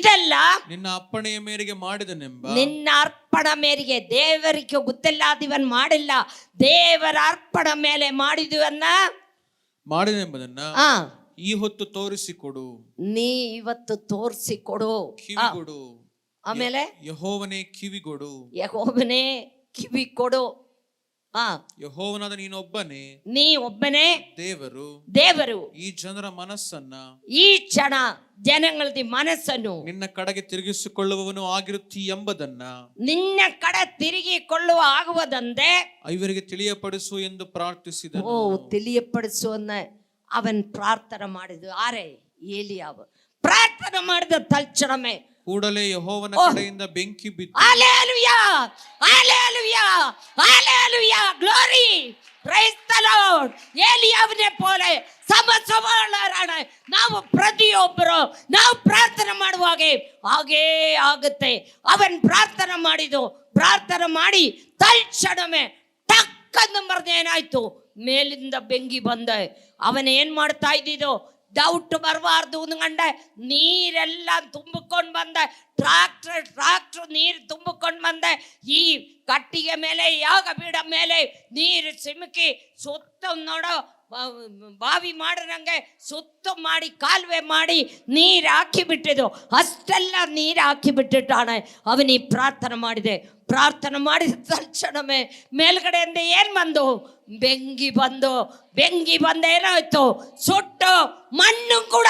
ಇದೆಲ್ಲ ನಿನ್ನ ಅಪ್ಪಣೆಯ ಮೇರೆಗೆ ಮಾಡಿದನೆಂಬ, ನಿನ್ನ ಅರ್ಪಣ ಮೇರೆಗೆ. ದೇವರಿಗೆ ಗೊತ್ತಿಲ್ಲ ಇವನ್ ಮಾಡಿಲ್ಲ, ದೇವರ ಅರ್ಪಣ ಮೇಲೆ ಮಾಡಿದೆಂಬುದನ್ನ ಈ ಹೊತ್ತು ತೋರಿಸಿಕೊಡು. ನೀ ಇವತ್ತು ತೋರಿಸಿಕೊಡು, ಕಿವಿಗೊಡು. ಆಮೇಲೆ ಯೆಹೋವನೇ ಕಿವಿಗೊಡು, ಯೆಹೋವನೇ ಕಿವಿ ಕೊಡು. ಯೆಹೋವನಾದ ನೀ ಒಬ್ಬನೇ ದೇವರು. ಈ ಜನರ ಮನಸ್ಸನ್ನ, ಈ ಜನಗಳದ ಮನಸ್ಸನ್ನು ನಿನ್ನ ಕಡೆಗೆ ತಿರುಗಿಸಿಕೊಳ್ಳುವವನು ಆಗಿರುತ್ತಿ ಎಂಬುದನ್ನ, ನಿನ್ನ ಕಡೆ ತಿರುಗಿಕೊಳ್ಳುವ ಆಗುವುದಂದೆ ಇವರಿಗೆ ತಿಳಿಯಪಡಿಸು ಎಂದು ಪ್ರಾರ್ಥಿಸಿದನು. ತಿಳಿಯಪಡಿಸು ಅವನ್ ಪ್ರಾರ್ಥನೆ ಮಾಡಿದ. ಆರೆ ಏಲಿಯಾವ ಪ್ರಾರ್ಥನೆ ಮಾಡಿದ ತಕ್ಷಣವೇ ಕೂಡಲೇ ಯೆಹೋವನ ಕಡೆಯಿಂದ ಬೆಂಕಿ ಬಿತ್ತು. Hallelujah, hallelujah, hallelujah, glory, praise the lord. ಏಲಿಯಾವನೇ ಪೋಲೆ ಸಮಸವಾಳರಣ ನಾವು ಪ್ರತಿಯೊಬ್ಬರು ನಾವು ಪ್ರಾರ್ಥನೆ ಮಾಡುವಾಗ ಹಾಗೇ ಆಗುತ್ತೆ. ಅವನ್ ಪ್ರಾರ್ಥನೆ ಮಾಡಿ ತಕ್ಷಣವೇ ಟಕ್ಕಂದು ಮರ್ದ ಏನಾಯ್ತು, ಮೇಲಿಂದ ಬೆಂಕಿ ಬಂದ. ಅವನೇನ್ ಮಾಡ್ತಾ ಇದ್ದಿದ್ದು, ಡೌಟ್ ಬರಬಾರ್ದು ಅಂದ್ಕೊಂಡೆ ನೀರೆಲ್ಲ ತುಂಬಿಕೊಂಡು ಬಂದ, ಟ್ರಾಕ್ಟರ್ ನೀರು ತುಂಬಿಕೊಂಡು ಬಂದ. ಈ ಕಟ್ಟಿಗೆ ಮೇಲೆ ಯಾಗಪೀಠ ಮೇಲೆ ನೀರು ಸಿಮುಕಿ ಸುತ್ತ ನೋಡೋ ಬಾವಿ ಮಾಡಿದಂಗೆ ಸುತ್ತ ಮಾಡಿ ಕಾಲುವೆ ಮಾಡಿ ನೀರು ಹಾಕಿಬಿಟ್ಟಿದ್ದು. ಅಷ್ಟೆಲ್ಲ ನೀರು ಹಾಕಿಬಿಟ್ಟಿಟ್ಟಾನೆ. ಅವನಿಗೆ ಪ್ರಾರ್ಥನೆ ಮಾಡಿದ ತಕ್ಷಣವೇ ಮೇಲ್ಗಡೆಯಿಂದ ಏನು ಬಂದು ಬೆಂಕಿ ಬಂದು ಏನಾಯ್ತು, ಸುಟ್ಟು ಮಣ್ಣು ಕೂಡ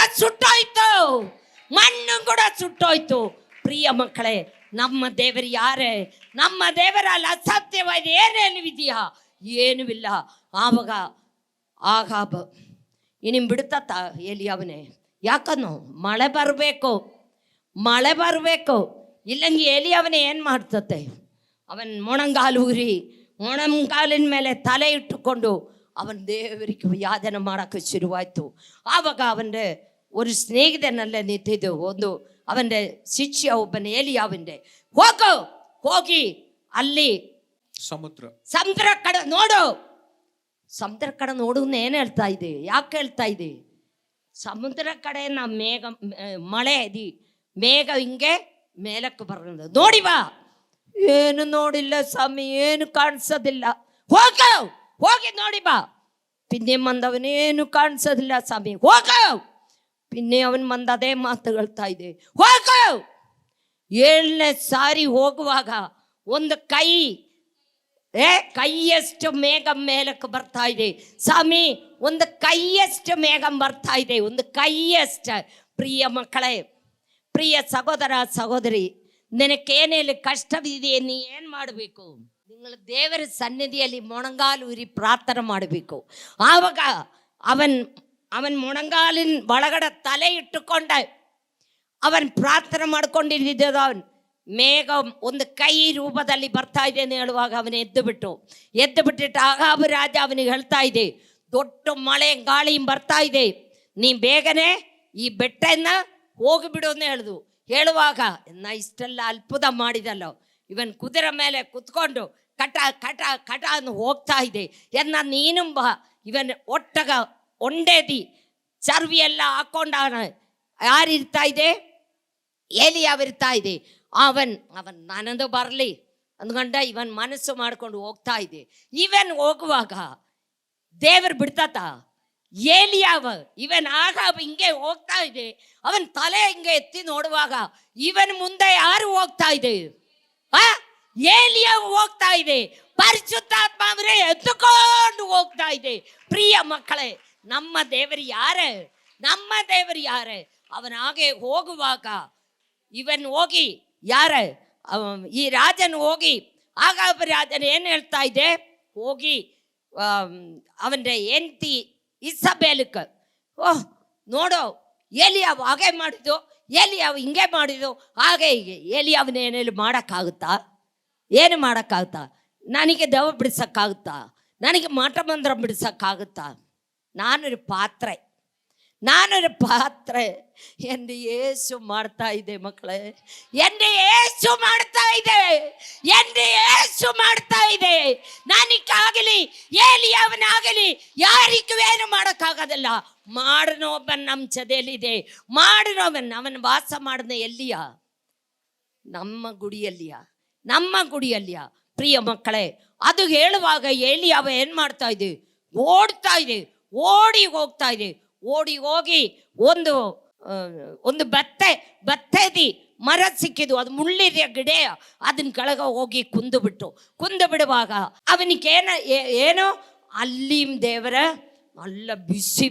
ಸುಟ್ಟೋಯ್ತು. ಪ್ರಿಯ ಮಕ್ಕಳೇ, ನಮ್ಮ ದೇವರು ಯಾರೇ? ನಮ್ಮ ದೇವರಲ್ಲ ಅಸತ್ಯವಾದ ಏನೇನು ಇದೆಯಾ? ಏನೂ ಇಲ್ಲ. ಆವಾಗ ಆಗಾಬ ಇನ್ನು ಬಿಡ್ತತ್ತ ಏಲಿಯಾವನೇ, ಯಾಕನ್ನು ಮಳೆ ಬರಬೇಕು ಇಲ್ಲಂಗೆ ಏಲಿಯಾವನೇ ಏನು ಮಾಡ್ತತೆ, ಅವನ್ ಮೊಣಂಗಾಲಿನ ಮೇಲೆ ತಲೆ ಇಟ್ಟುಕೊಂಡು ಅವನ ದೇವರಿಗೆ ಯಾದನೆ ಮಾಡೋಕ್ಕೆ ಶುರುವಾಯಿತು. ಆವಾಗ ಅವನ ಒಂದು ಸ್ನೇಹಿತನಲ್ಲೇ ನಿಂತಿದ್ದು ಅವನ ಶಿಷ್ಯ ಒಬ್ಬನ ಏಲಿಯಾವನ್ನೇ, ಹೋಗಿ ಅಲ್ಲಿ ಸಮುದ್ರ ಕಡೆ ನೋಡು. ಸಮುದ್ರ ಕಡೆ ನೋಡು ಏನು ಹೇಳ್ತಾ ಇದೆ? ಯಾಕೆ ಹೇಳ್ತಾ ಇದೆ? ಸಮುದ್ರ ಕಡೆ ಮಳೆ ಮೇಘ ಹಿಂಗೆ ಮೇಲಕ್ಕೆ ಬರೋದು ನೋಡಿ ಬಾ. ಏನು ನೋಡಿಲ್ಲ ಸ್ವಾಮಿ, ಏನು ಕಾಣಿಸೋದಿಲ್ಲ. ಹೋಗಿ ನೋಡಿ ಬಾ. ಪಿನ್ನೆ ಮಂದವನೇನು ಕಾಣಿಸೋದಿಲ್ಲ ಸ್ವಾಮಿ, ಪಿನ್ನೆ ಅವನ್ ಮಂದ ಅದೇ ಮಾತು ಹೇಳ್ತಾ ಇದೆ. 7ನೇ ಸಾರಿ ಹೋಗುವಾಗ ಒಂದು ಕೈಯಷ್ಟು ಮೇಘ ಮೇಲಕ್ಕೆ ಬರ್ತಾ ಇದೆ ಸ್ವಾಮಿ, ಒಂದು ಕೈಯಷ್ಟು ಮೇಘ ಬರ್ತಾ ಇದೆ, ಒಂದು ಕೈಯಷ್ಟು. ಪ್ರಿಯ ಮಕ್ಕಳೇ, ಪ್ರಿಯ ಸಹೋದರ ಸಹೋದರಿ, ನಿನಗೇನೇಲಿ ಕಷ್ಟವಿದೆ, ನೀ ಏನು ಮಾಡಬೇಕು? നിങ്ങൾ ದೇವರ ಸನ್ನಿಧಿಯಲ್ಲಿ ಮೊಣಂಗಾಲು ಉರಿ ಪ್ರಾರ್ಥನೆ ಮಾಡಬೇಕು. ಆವಾಗ ಅವನ್ ಮೊಣಂಗಾಲಿನ ಒಳಗಡೆ ತಲೆ ಇಟ್ಟುಕೊಂಡ ಅವನ್ ಪ್ರಾರ್ಥನೆ ಮಾಡ್ಕೊಂಡಿದ್ದ. ಅವನ್ ಮೇಘ ಒಂದು ಕೈ ರೂಪದಲ್ಲಿ ಬರ್ತಾ ಇದೆ ಅಂತ ಹೇಳುವಾಗ ಅವನು ಎದ್ದು ಬಿಟ್ಟಿಟ್ಟು ಆಗಾಬ ರಾಜ ಅವನಿಗೆ ಹೇಳ್ತಾ ಇದೆ, ದೊಡ್ಡ ಮಳೆ ಗಾಳಿ ಬರ್ತಾ ಇದೆ, ನೀ ಬೇಗನೆ ಈ ಬೆಟ್ಟನ ಹೋಗಿಬಿಡು ಅಂತ ಹೇಳುವಾಗ ಇಷ್ಟೆಲ್ಲ ಅಲ್ಪುದ ಮಾಡಿದಲ್ಲೋ, ಇವನ್ ಕುದುರೆ ಮೇಲೆ ಕುತ್ಕೊಂಡು ಕಟ ಅನ್ನು ಹೋಗ್ತಾ ಇದೆ. ನೀನು ಬಾ, ಇವನ್ ಒಂಡೇದಿ ಚರ್ವಿ ಎಲ್ಲ ಹಾಕೊಂಡಾನ. ಯಾರಿರ್ತಾ ಇದೆ? ಏಲಿಯಾವ್ ಇರ್ತಾ ಇದೆ. ಅವನ್ ನನ್ನದು ಬರಲಿ ಅಂದ್ಕೊಂಡ ಇವನ್ ಮನಸ್ಸು ಮಾಡ್ಕೊಂಡು ಹೋಗ್ತಾ ಇದೆ. ಇವನ್ ಹೋಗುವಾಗ ದೇವರು ಬಿಡ್ತಾತ? ಏಲಿಯಾವ ಇವನ್ ಆಗ ಹಿಂಗೆ ಹೋಗ್ತಾ ಇದೆ. ಅವನ್ ತಲೆ ಹಿಂಗೆ ಎತ್ತಿ ನೋಡುವಾಗ ಇವನ್ ಮುಂದೆ ಯಾರು ಹೋಗ್ತಾ ಇದೆ? ಏಲಿಯಾವ್ ಹೋಗ್ತಾ ಇದೆ. ಪರಿಶುದ್ಧಾತ್ಮ ಅವರೇ ಎತ್ತುಕೊಂಡು ಹೋಗ್ತಾ ಇದೆ. ಪ್ರಿಯ ಮಕ್ಕಳೇ, ನಮ್ಮ ದೇವರು ಯಾರೇ? ನಮ್ಮ ದೇವರು ಯಾರೇ? ಅವನ ಹಾಗೆ ಹೋಗುವಾಗ ಇವನ್ ಹೋಗಿ ಯಾರ ಈ ರಾಜನ್ ಹೋಗಿ ಆಗ ರಾಜನ್ ಏನು ಹೇಳ್ತಾ ಇದೆ? ಹೋಗಿ ಅವನ ಹೆಂಡತಿ ಇಸಬೇಲಕ್ಕೆ, ಓಹ್ ನೋಡೋ ಏಲಿಯಾವ್ ಹಾಗೆ ಮಾಡಿದ್ದು, ಏಲಿಯಾವ್ ಹಿಂಗೆ ಮಾಡಿದ್ದು, ಹಾಗೆ ಹೀಗೆ. ಏಲಿಯಾವನೇನೇನು ಮಾಡೋಕ್ಕಾಗುತ್ತಾ? ಏನು ಮಾಡೋಕ್ಕಾಗುತ್ತಾ? ನನಗೆ ದೆವ್ವ ಬಿಡಿಸೋಕ್ಕಾಗುತ್ತಾ? ನನಗೆ ಮಾಟ ಮಂತ್ರ ಬಿಡಿಸೋಕ್ಕಾಗುತ್ತಾ? ನಾನೊരു ಪಾತ್ರೆ ಎಂದು ಯೇಸು ಮಾಡ್ತಾ ಇದೆ ಮಕ್ಕಳೇ. ಎಂದು ಯೇಸು ಮಾಡ್ತಾ ಇದೆ. ಎಂದು ಯೇಸು ಮಾಡ್ತಾ ಇದೆ. ನನಗಾಗಲಿ ಏಲಿಯಾವನಾಗಲಿ ಯಾರಿಗೂ ಏನು ಮಾಡೋಕ್ಕಾಗೋದಿಲ್ಲ. ಮಾಡಿನೊಬ್ಬನ್ ನಮ್ಮ ಜೊತೆಯಲ್ಲಿದೆ. ಮಾಡಿನೊಬ್ಬನ್ ಅವನ ವಾಸ ಮಾಡಿದ ಎಲ್ಲಿಯ? ನಮ್ಮ ಗುಡಿಯಲ್ಲಿಯ. ಪ್ರಿಯ ಮಕ್ಕಳೇ, ಅದು ಹೇಳುವಾಗ ಏಲಿಯಾವ ಏನು ಮಾಡ್ತಾ ಇದೆ? ಓಡ್ತಾ ಇದೆ. ಓಡಿ ಹೋಗ್ತಾ ಇದೆ. ಓಡಿ ಹೋಗಿ ಒಂದು ಬತ್ತೆದಿ ಮರ ಸಿಕ್ಕಿದ್ದು, ಅದು ಮುಳ್ಳಿದ ಗಿಡ. ಅದನ್ನ ಕೆಳಗೆ ಹೋಗಿ ಕುಂದು ಬಿಡುವಾಗ ಅವನಿಗೆ ಏನು ಅಲ್ಲಿ ದೇವರ ಅಲ್ಲ ಬಿಸಿ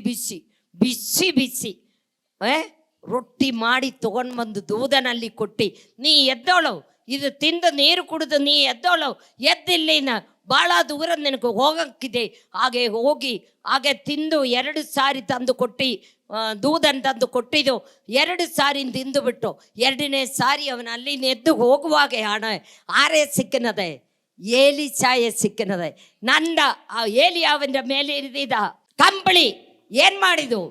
ರೊಟ್ಟಿ ಮಾಡಿ ತಗೊಂಡು ಬಂದು ದೂದನಲ್ಲಿ ಕೊಟ್ಟು, ನೀ ಎದ್ದೋಳು, ಇದು ತಿಂದು ನೀರು ಕುಡಿದು ನೀ ಎದ್ದೋಳು, ಎದ್ದಿಲ್ಲಿನ ಭಾಳ ದೂರ ನಿನಗೆ ಹೋಗಕ್ಕಿದೆ. ಹಾಗೆ ತಿಂದು 2 ಸಾರಿ ತಂದು ಕೊಟ್ಟು, ದೂದನ್ ತಂದು ಕೊಟ್ಟಿದ್ದು 2 ಸಾರಿ ತಿಂದು ಬಿಟ್ಟು 2ನೇ ಸಾರಿ ಅವನ ಅಲ್ಲಿ ಎದ್ದು ಹೋಗುವಾಗ ಆರೇ ಸಿಕ್ಕಿನದೆ, ಏಲಿ ಛಾಯೆ ಸಿಕ್ಕಿನದೆ. ನಂದ ಆ ಏಲಿಯಾವನ ಮೇಲೆ ಇರಿದ ಕಂಬಳಿ ಏನು ಮಾಡಿದು?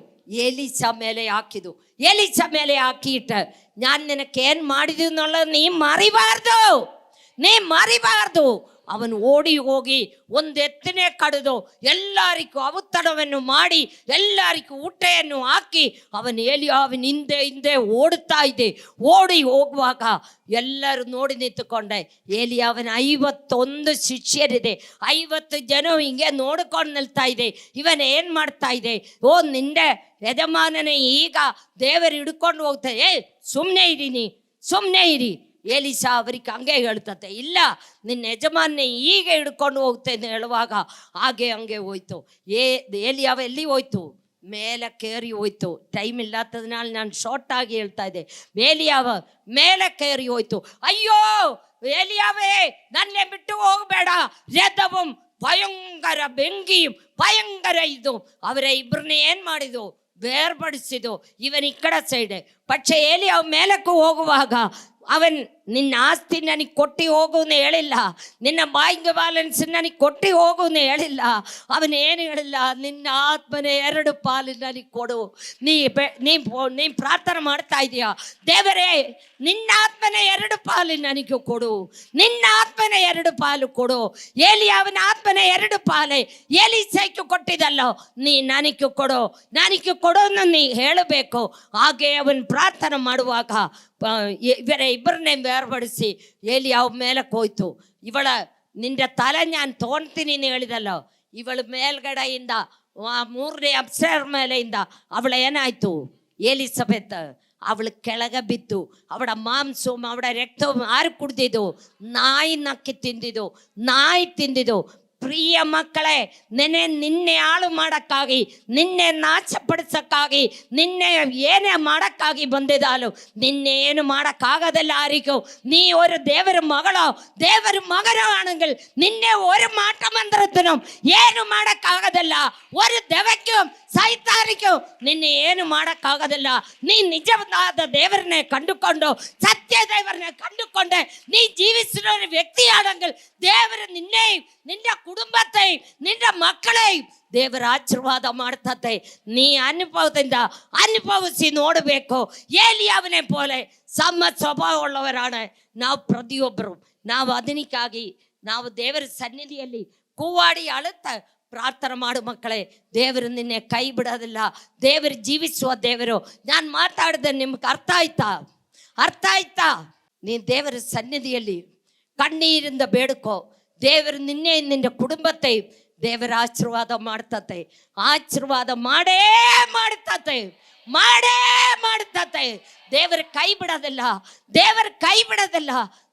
ಏಲಿಸಾ ಮೇಲೆ ಹಾಕಿದು. ಏಲಿಸಾ ಮೇಲೆ ಹಾಕಿಟ್ಟ, ನಾನು ನಿನಕ್ಕೇನು ಮಾಡಿದ್ದು ಅನ್ನೋದು ನೀ ಮರಿಬಾರ್ದು. ಅವನು ಓಡಿ ಹೋಗಿ ಒಂದು ಎತ್ತನೆ ಕಡಿದು ಎಲ್ಲರಿಗೂ ಔತಣವನ್ನು ಮಾಡಿ ಎಲ್ಲರಿಗೂ ಊಟವನ್ನು ಹಾಕಿ ಅವನು ಏಲಿಯಾವಿನ ಹಿಂದೆ ಓಡುತ್ತಾ ಇದೆ. ಓಡಿ ಹೋಗುವಾಗ ಎಲ್ಲರೂ ನೋಡಿ ನಿಂತುಕೊಂಡೆ. ಏಲಿಯಾವನ 51 ಶಿಷ್ಯರಿದೆ. 50 ಜನ ಹಿಂಗೆ ನೋಡಿಕೊಂಡು ನಿಲ್ತಾ ಇದೆ. ಇವನ್ ಏನು ಮಾಡ್ತಾ ಇದೆ? ಓ ನಿಂದೆ ಯಜಮಾನನೇ ಈಗ ದೇವರು ಹಿಡ್ಕೊಂಡು ಹೋಗ್ತಾರೆ. ಸುಮ್ಮನೆ ಇರಿ. ಏಲಿಸಾ ಅವರಿಗೆ ಹಂಗೆ ಹೇಳ್ತತೆ, ಇಲ್ಲ ನಿನ್ನ ಯಜಮಾನ್ನೇ ಈಗ ಹಿಡ್ಕೊಂಡು ಹೋಗ್ತೇನೆ ಹೇಳುವಾಗ ಹಂಗೆ ಹೋಯ್ತು. ಏಲಿಯಾವ ಎಲ್ಲಿ ಹೋಯ್ತು? ಮೇಲಕ್ಕೇರಿ ಹೋಯ್ತು. ಟೈಮ್ ಇಲ್ಲತ್ತದ್ನಾல ನಾನು ಶಾರ್ಟ್ ಆಗಿ ಹೇಳ್ತಾ ಇದ್ದೆ. ಏಲಿಯಾವ ಮೇಲಕ್ಕೇರಿ ಹೋಯ್ತು. ಅಯ್ಯೋ ಏಲಿಯಾವೇ, ನನ್ನೇ ಬಿಟ್ಟು ಹೋಗಬೇಡ. ರಥവും ಭಯಂಕರ ಬೆಂಕಿயும் ಭಯಂಕರ ಇದು. ಅವರೇ ಇಬ್ಬರನ್ನೇ ಏನು ಮಾಡಿದು? ಬೇರ್ಪಡಿಸಿದು. ಇವನ್ ಈ ಕಡೆ ಸೈಡ್. ಪಕ್ಷೆ ಏಲಿಯಾವ ಮೇಲಕ್ಕೂ ಹೋಗುವಾಗ ಅವನ್ ನಿನ್ನ ಆಸ್ತಿ ನನಗೆ ಕೊಟ್ಟು ಹೋಗುವನು ಹೇಳಿಲ್ಲ, ನಿನ್ನ ಬ್ಯಾಂಕ್ ಬ್ಯಾಲೆನ್ಸ್ ನನಗೆ ಕೊಟ್ಟು ಹೋಗುವನು ಹೇಳಿಲ್ಲ. ಅವನೇನು ಹೇಳಿಲ್ಲ, ನಿನ್ನ ಆತ್ಮನೇ 2 ಪಾಲು ನನಗೆ ಕೊಡು. ನೀ ಪ್ರಾರ್ಥನೆ ಮಾಡ್ತಾ ಇದೀಯಾ, ದೇವರೇ ನಿನ್ನ ಆತ್ಮನೇ 2 ಪಾಲು ನನಗೆ ಕೊಡು, ನಿನ್ನ ಆತ್ಮನೇ 2 ಪಾಲು ಕೊಡು. ಏಲಿಯಾವನ ಆತ್ಮನೇ 2 ಪಾಲೆ ಏಲಿಸೈಕು ಕೊಟ್ಟಿದ್ದಲ್ಲೋ, ನೀ ನನಗೆ ಕೊಡೋನು ನೀ ಹೇಳಬೇಕು. ಹಾಗೆ ಅವನು ಪ್ರಾರ್ಥನೆ ಮಾಡುವಾಗ ಇಬ್ಬರನ್ನೇ ಬೇರ್ಪಡಿಸಿ ಏಲಿಯಾವ ಮೇಲಕ್ಕೆ ಹೋಯ್ತು. ನಿಂದ ತಲೆ ನಾನು ತೊಗೊಳ್ತೀನಿ ಹೇಳಿದಲ್ಲೋ, ಇವಳು ಮೇಲ್ಗಡೆಯಿಂದ 3ನೇ ಅಪ್ಸರ ಮೇಲೆಯಿಂದ ಅವಳೇನಾಯ್ತು? ಎಲಿಸಬೆತ್ ಅವಳು ಕೆಳಗೆ ಬಿದ್ದು ಅವಳ ಮಾಂಸ ಅವಳ ರಕ್ತ ಆರು ಕುಡ್ದಿದ್ದು, ನಾಯಿ ನಕ್ಕಿ ತಿಂದಿದ್ದು. ಪ್ರಿಯ ಮಕ್ಕಳೇ, ನಿನ್ನೆ ಹಾಳು ಮಾಡೋಕ್ಕಾಗಿ, ನಿನ್ನೆ ನಾಶಪಡಿಸೋಕ್ಕಾಗಿ, ನಿನ್ನೆ ಏನೇ ಮಾಡೋಕ್ಕಾಗಿ ಬಂದಿದ್ದಾಲು ನಿನ್ನೆ ಏನು ಮಾಡೋಕ್ಕಾಗೋದಿಲ್ಲ. ಯಾರಿಗೂ നീ ഒരു ദേവര മകനോ ആണെങ്കിൽ നിന്നെ ഒരു മാറ്റം മന്ത്രത്തിനും ಏನು ಮಾಡೋಕ್ಕಾಗೋದಿಲ್ಲ. ഒരു ದೆವ್ವಕ್ಕೂ ಸೈತಾನಿಗೂ ನಿನ್ನೆ ಏನು ಮಾಡೋಕ್ಕಾಗೋದಿಲ್ಲ. ನೀ ನಿಜವಾದ ದೇವರನ್ನೇ ಕಂಡುಕೊಂಡು, ಸತ್ಯ ದೇವರನ್ನೇ ಕಂಡುಕೊಂಡೆ ನೀ ಜೀವಿಸಿದ ഒരു വ്യക്തിയാണെങ്കിൽ ದೇವರು ನಿನ್ನ ಕುಟುಂಬத்தை ನಿನ್ನ ಮಕ್ಕಳೇ ದೇವರ ಆಶೀರ್ವಾದ ಮಾಡ್ತತೆ. ನೀ ಅನುಭವಿಸಿ ನೋಡಬೇಕು. ಏಲಿಯಾವನೇ ಪೋಲೆ ಸ್ವಭಾವವುಳ್ಳವರಾണ് ನಾವು ಪ್ರತಿಯೊಬ್ಬರು. ನಾವು ಅದಕ್ಕಾಗಿ ನಾವು ದೇವರ ಸನ್ನಿಧಿಯಲ್ಲಿ ಕೂವಾಡಿ ಅಳುತ್ತ ಪ್ರಾರ್ಥನೆ ಮಾಡು ಮಕ್ಕಳೇ. ದೇವರು ನಿನ್ನೆ ಕೈ ಬಿಡೋದಿಲ್ಲ. ದೇವರು ಜೀವಿಸುವ ದೇವರು. ನಾನು ಮಾತಾಡಿದೆ ನಿಮ್ಗೆ ಅರ್ಥ ಆಯ್ತಾ? ನೀನು ದೇವರ ಸನ್ನಿಧಿಯಲ್ಲಿ ಕಣ್ಣೀರಿಂದ ಬೇಡ್ಕೋ. ದೇವರು ನಿನ್ನ ಕುಟುಂಬத்தை ದೇವರ ಆಶೀರ್ವಾದ ಆಶೀರ್ವಾದ ಮಾಡೇ ಮಾಡ್ತತೆ. ದೇವರು ಕೈ ಬಿಡೋದಿಲ್ಲ.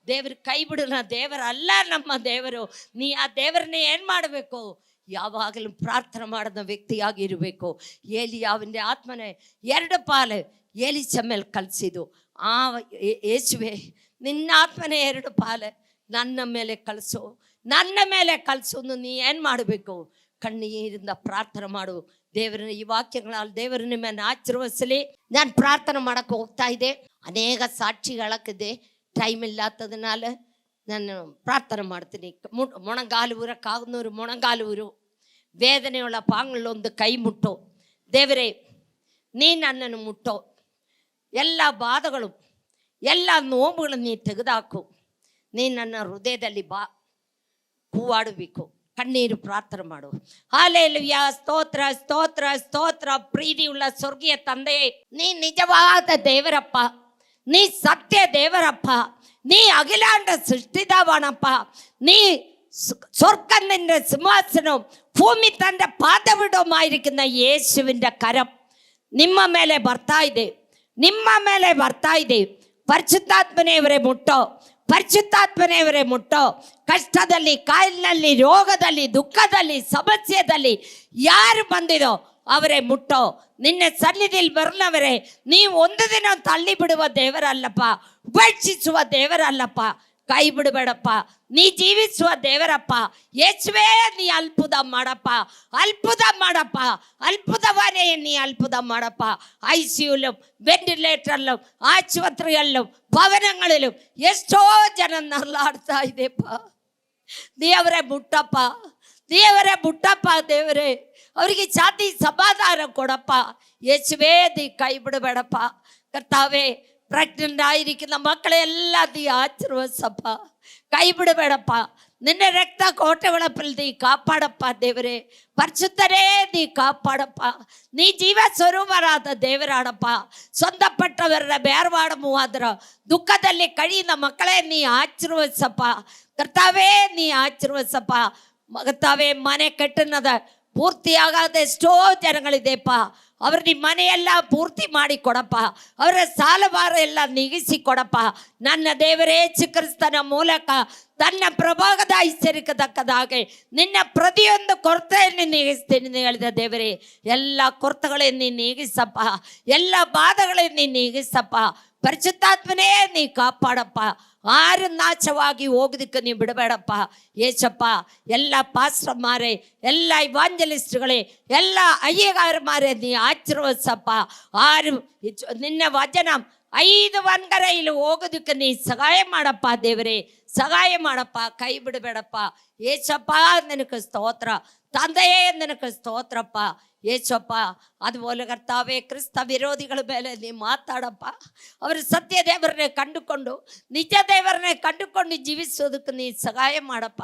ದೇವರು ಕೈ ಬಿಡಲ್ಲ. ದೇವರಲ್ಲ ನಮ್ಮ ದೇವರು. ನೀ ಆ ದೇವರನ್ನೇ ಏನು ಮಾಡಬೇಕು? ಯಾವಾಗಲೂ ಪ್ರಾರ್ಥನೆ ಮಾಡಿದ ವ್ಯಕ್ತಿಯಾಗಿ ಇರಬೇಕು. ಅವನ ಆತ್ಮನೇ 2 ಪಾಲು ಏಲಿಸ ಮೇಲೆ ಕಲಿಸಿದ್ದು. ಯೇಸುವೆ, ನಿನ್ನ ಆತ್ಮನೇ 2 ಪಾಲು ನನ್ನ ಮೇಲೆ ಕಳಿಸು. ನೀ ಏನು ಮಾಡಬೇಕು? ಕಣ್ಣೀರಿಂದ ಪ್ರಾರ್ಥನೆ ಮಾಡು. ದೇವರನ್ನ ಈ ವಾಕ್ಯಗಳಲ್ಲಿ ದೇವರು ನಿಮ್ಮನ್ನು ಆಶೀರ್ವದಿಸಲಿ. ನಾನು ಪ್ರಾರ್ಥನೆ ಮಾಡಕ್ಕೆ ಹೋಗ್ತಾ ಇದ್ದೆ. ಅನೇಕ ಸಾಕ್ಷಿಗಳಕ್ಕಿದೆ. ಟೈಮ್ ಇಲ್ಲತ್ತದನಾಲ ನಾನು ಪ್ರಾರ್ಥನೆ ಮಾಡ್ತೀನಿ. ಮೊಣಗಾಲು ವೇದನೆಯುಳ್ಳ ಪಾಂಗಳೊಂದು ಕೈ ಮುಟ್ಟೋ. ದೇವರೇ, ನೀ ನನ್ನನ್ನು ಮುಟ್ಟೋ. ಎಲ್ಲ ಬಾಧಗಳು, ಎಲ್ಲ ನೋವುಗಳನ್ನು ನೀ ತೆಗೆದಾಕು. ನೀ ನನ್ನ ಹೃದಯದಲ್ಲಿ ಕೂವಾಡಬೇಕು. ಕಣ್ಣೀರು ಪ್ರಾರ್ಥನೆ ಮಾಡು. ಹಲ್ಲೆಲೂಯಾ. ಸ್ತೋತ್ರ ಸ್ತೋತ್ರ ಸ್ತೋತ್ರ. ಪ್ರೀತಿಯುಳ್ಳ ಸ್ವರ್ಗೀಯ ತಂದೆಯೇ, ನೀ ನಿಜವಾದ ದೇವರಪ್ಪ. ನೀ ಸತ್ಯ ದೇವರಪ್ಪ. ನೀ ಅಖಿಲಾಂಡ ಸೃಷ್ಟಿದವನಪ್ಪ. ನೀ സ്വർഗത്തിന്റെ സിംഹാസനവും ഭൂമി തൻ്റെ പാദപീഠവുമായിരിക്കുന്ന യേശുവിൻ്റെ കരം ನಿಮ್ಮ ಮೇಲೆ ಬರ್ತಾ ಇದೆ. ಪರಿಶುದ್ಧಾತ್ಮನೆಯವರೇ ಮುಟ್ಟೋ. ಕಷ್ಟದಲ್ಲಿ, ಕಾಯಿಲೆಯಲ್ಲಿ, ರೋಗದಲ್ಲಿ, ದುಃಖದಲ್ಲಿ, ಸಮಸ್ಯೆಯಲ್ಲಿ ಯಾರು ಬಂದಿದೋ ಅವರೇ ಮುಟ್ಟೋ. ನಿನ್ನ ಸನ್ನಿಧಿಯಲ್ಲಿ ಬರಲವರೇ, ನೀವು ಒಂದು ದಿನ ತಳ್ಳಿ ಬಿಡುವ ದೇವರಲ್ಲಪ್ಪ, ಉಪೇಕ್ಷಿಸುವ ದೇವರಲ್ಲಪ್ಪ. ಕೈ ಬಿಡಬೇಡಪ್ಪ. ನೀ ಜೀವಿಸುವ ದೇವರಪ್ಪ. ಯೇಸುವೇ, ನೀ ಅದ್ಭುತ ಮಾಡಪ್ಪ. ಅದ್ಭುತವಾನೇ ನೀ ಅದ್ಭುತ ಮಾಡಪ್ಪ. ICUലും വെന്റിലേറ്ററിലും ആശുപത്രികളിലും ഭവനങ്ങളിലും ಎಷ್ಟೋ ಜನ ನರಳಾಡ್ತಾ ಇದೆಪ್ಪ. ದೇವರೇ ಮುಟ್ಟಪ್ಪ. ದೇವರೇ ಅವರಿಗೆ ಶಾಂತಿ ಸಮಾಧಾನ ಕೊಡಪ್ಪ. ಯೇಸುವೇ, ನೀ ಕೈ ಬಿಡಬೇಡಪ್ಪ. ಕರ್ತಾವೇ, ಪ್ರೆಗ್ನೆಂಟ್ ಆയിരിക്കുന്ന ಮಕ್ಕಳೆಲ್ಲ ನೀ ಆಶೀರ್ವದಿಸಪ್ಪ. ಕೈ ಬಿಡಬೇಡಪ್ಪ. ನಿನ್ನ ರಕ್ತ ಕೋಟೆಗಳಪ್ಪಲ್ಲಿ ನೀ ಕಾಪಾಡಪ್ಪ. ದೇವರೇ, ಪರಿಶುದ್ಧರೇ, ನೀ ಕಾಪಾಡಪ್ಪ. ನೀ ಜೀವ ಸ್ವರೂಪರಾದ ದೇವರಾಡಪ್ಪ. ಸ್ವಂತಪಟ್ಟವರ ಬೇರ್ವಾಡಮುವಾದ್ರ ದುಃಖದಲ್ಲಿ ಕಳೆಯುವ ಮಕ್ಕಳೇ ನೀ ಆಶೀರ್ವದಿಸಪ್ಪ. ಕರ್ತಾವೇ, ನೀ ಆಶೀರ್ವದಿಸಪ್ಪ. ಕರ್ತಾವೇ, ಮನೆ ಕಟ್ಟನದ ಪೂರ್ತಿಯಾಗದ ಎಷ್ಟೋ ಜನಗಳಿದೆಪ್ಪ. ಅವ್ರ ನಿಮ್ಮ ಮನೆಯೆಲ್ಲ ಪೂರ್ತಿ ಮಾಡಿ ಕೊಡಪ್ಪ. ಅವರ ಸಾಲಭಾರ ಎಲ್ಲ ನೀಗಿಸಿ ಕೊಡಪ್ಪ. ನನ್ನ ದೇವರೇ, ಯೇಸು ಕ್ರಿಸ್ತನ ಮೂಲಕ ತನ್ನ ಪ್ರಭಾಗದ ಐಶ್ವರ್ಯಕ್ಕದಕ್ಕದಾಗೆ ನಿನ್ನ ಪ್ರತಿಯೊಂದು ಕೊರತೆಯನ್ನು ನೀಗಿಸ್ತೀನಿ ಹೇಳಿದ ದೇವರೇ, ಎಲ್ಲ ಕೊರತೆಗಳನ್ನು ನೀಗಿಸಪ್ಪ. ಎಲ್ಲ ಬಾಧೆಗಳನ್ನು ನೀಗಿಸಪ್ಪ. ಪರಿಶುದ್ಧಾತ್ಮನೇ, ನೀ ಕಾಪಾಡಪ್ಪ. ಆರು ನಾಶವಾಗಿ ಹೋಗೋದಕ್ಕೆ ನೀವು ಬಿಡಬೇಡಪ್ಪ. ಏಸಪ್ಪ, ಎಲ್ಲ ಪಾಸ್ಟರ್ಮಾರೇ, ಎಲ್ಲ ಇವಾಂಜಲಿಸ್ಟ್ಗಳೇ, ಎಲ್ಲ ಅಯ್ಯಗಾರಮಾರೇ, ನೀ ಆಶೀರ್ವದಿಸಪ್ಪ. ನಿನ್ನ ವಚನ 5 ವನ್ಗರೆಯಲ್ಲಿ ಹೋಗೋದಕ್ಕೆ ನೀ ಸಹಾಯ ಮಾಡಪ್ಪ. ದೇವರೇ, ಸಹಾಯ ಮಾಡಪ್ಪ. ಕೈ ಬಿಡಬೇಡಪ್ಪ. ಏಸಪ್ಪ, ನಿನಗೆ ಸ್ತೋತ್ರ. ತಂದೆಯೇ, ನಿನಗೆ ಸ್ತೋತ್ರಪ್ಪ. ಏಸಪ್ಪ, അതുപോലെ കർത്താവേ, ಕ್ರಿಸ್ತ ವಿರೋಧಿಗಳ ಮೇಲೆ ನೀ ಮಾತಾಡಪ್ಪ. ಅವರು ಸತ್ಯ ದೇವರನ್ನೇ ಕಂಡುಕೊಂಡು, ನಿಜ ದೇವರನ್ನೇ ಕಂಡುಕೊಂಡು ಜೀವಿಸೋದಕ್ಕೆ ನೀ ಸಹಾಯ ಮಾಡಪ್ಪ.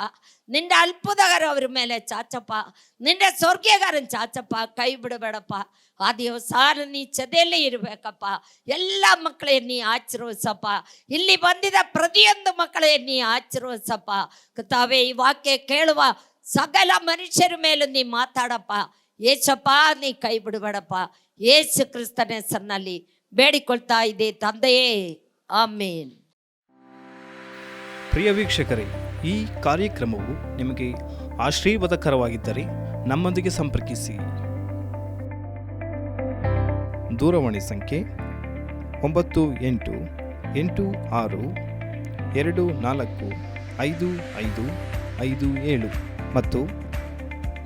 ನಿನ್ನ ಅದ್ಭುತಗಾರ ಅವ್ರ ಮೇಲೆ ಚಾಚಪ್ಪ. ನಿನ್ನ ಸ್ವರ್ಗೀಯಗಾರನ ಚಾಚಪ್ಪ. ಕೈ ಬಿಡಬೇಡಪ್ಪ. ಆ ದಿವಸಾನ ನೀ ಚದೆಯಲ್ಲೇ ಇರಬೇಕಪ್ಪ. ಎಲ್ಲ ಮಕ್ಕಳೇ ನೀ ಆಶೀರ್ವದಿಸಪ್ಪ. ಇಲ್ಲಿ ಬಂದಿದ್ದ ಪ್ರತಿಯೊಂದು ಮಕ್ಕಳೇ ನೀ ಆಶೀರ್ವದಿಸಪ್ಪ. ಕರ್ತಾವೇ, ಈ ವಾಕ್ಯ ಕೇಳುವ ಸಕಲ ಮನುಷ್ಯರ ಮೇಲೂ ನೀ ಮಾತಾಡಪ್ಪ. ಏಸಪ್ಪ, ನೀ ಕೈ ಬಿಡಬೇಡಪ್ಪ. ಯೇಸು ಕ್ರಿಸ್ತನ ಹೆಸರಿನಲ್ಲಿ ಬೇಡಿಕೊಳ್ತಾ ಇದೆ ತಂದೆಯೇ, ಆಮೇನ್. ಪ್ರಿಯ ವೀಕ್ಷಕರೇ, ಈ ಕಾರ್ಯಕ್ರಮವು ನಿಮಗೆ ಆಶೀರ್ವಾದಕರವಾಗಿದ್ದರೆ ನಮ್ಮೊಂದಿಗೆ ಸಂಪರ್ಕಿಸಿ. ದೂರವಾಣಿ ಸಂಖ್ಯೆ 9886245557 ಮತ್ತು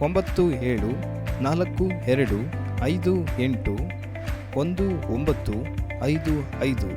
9742581955.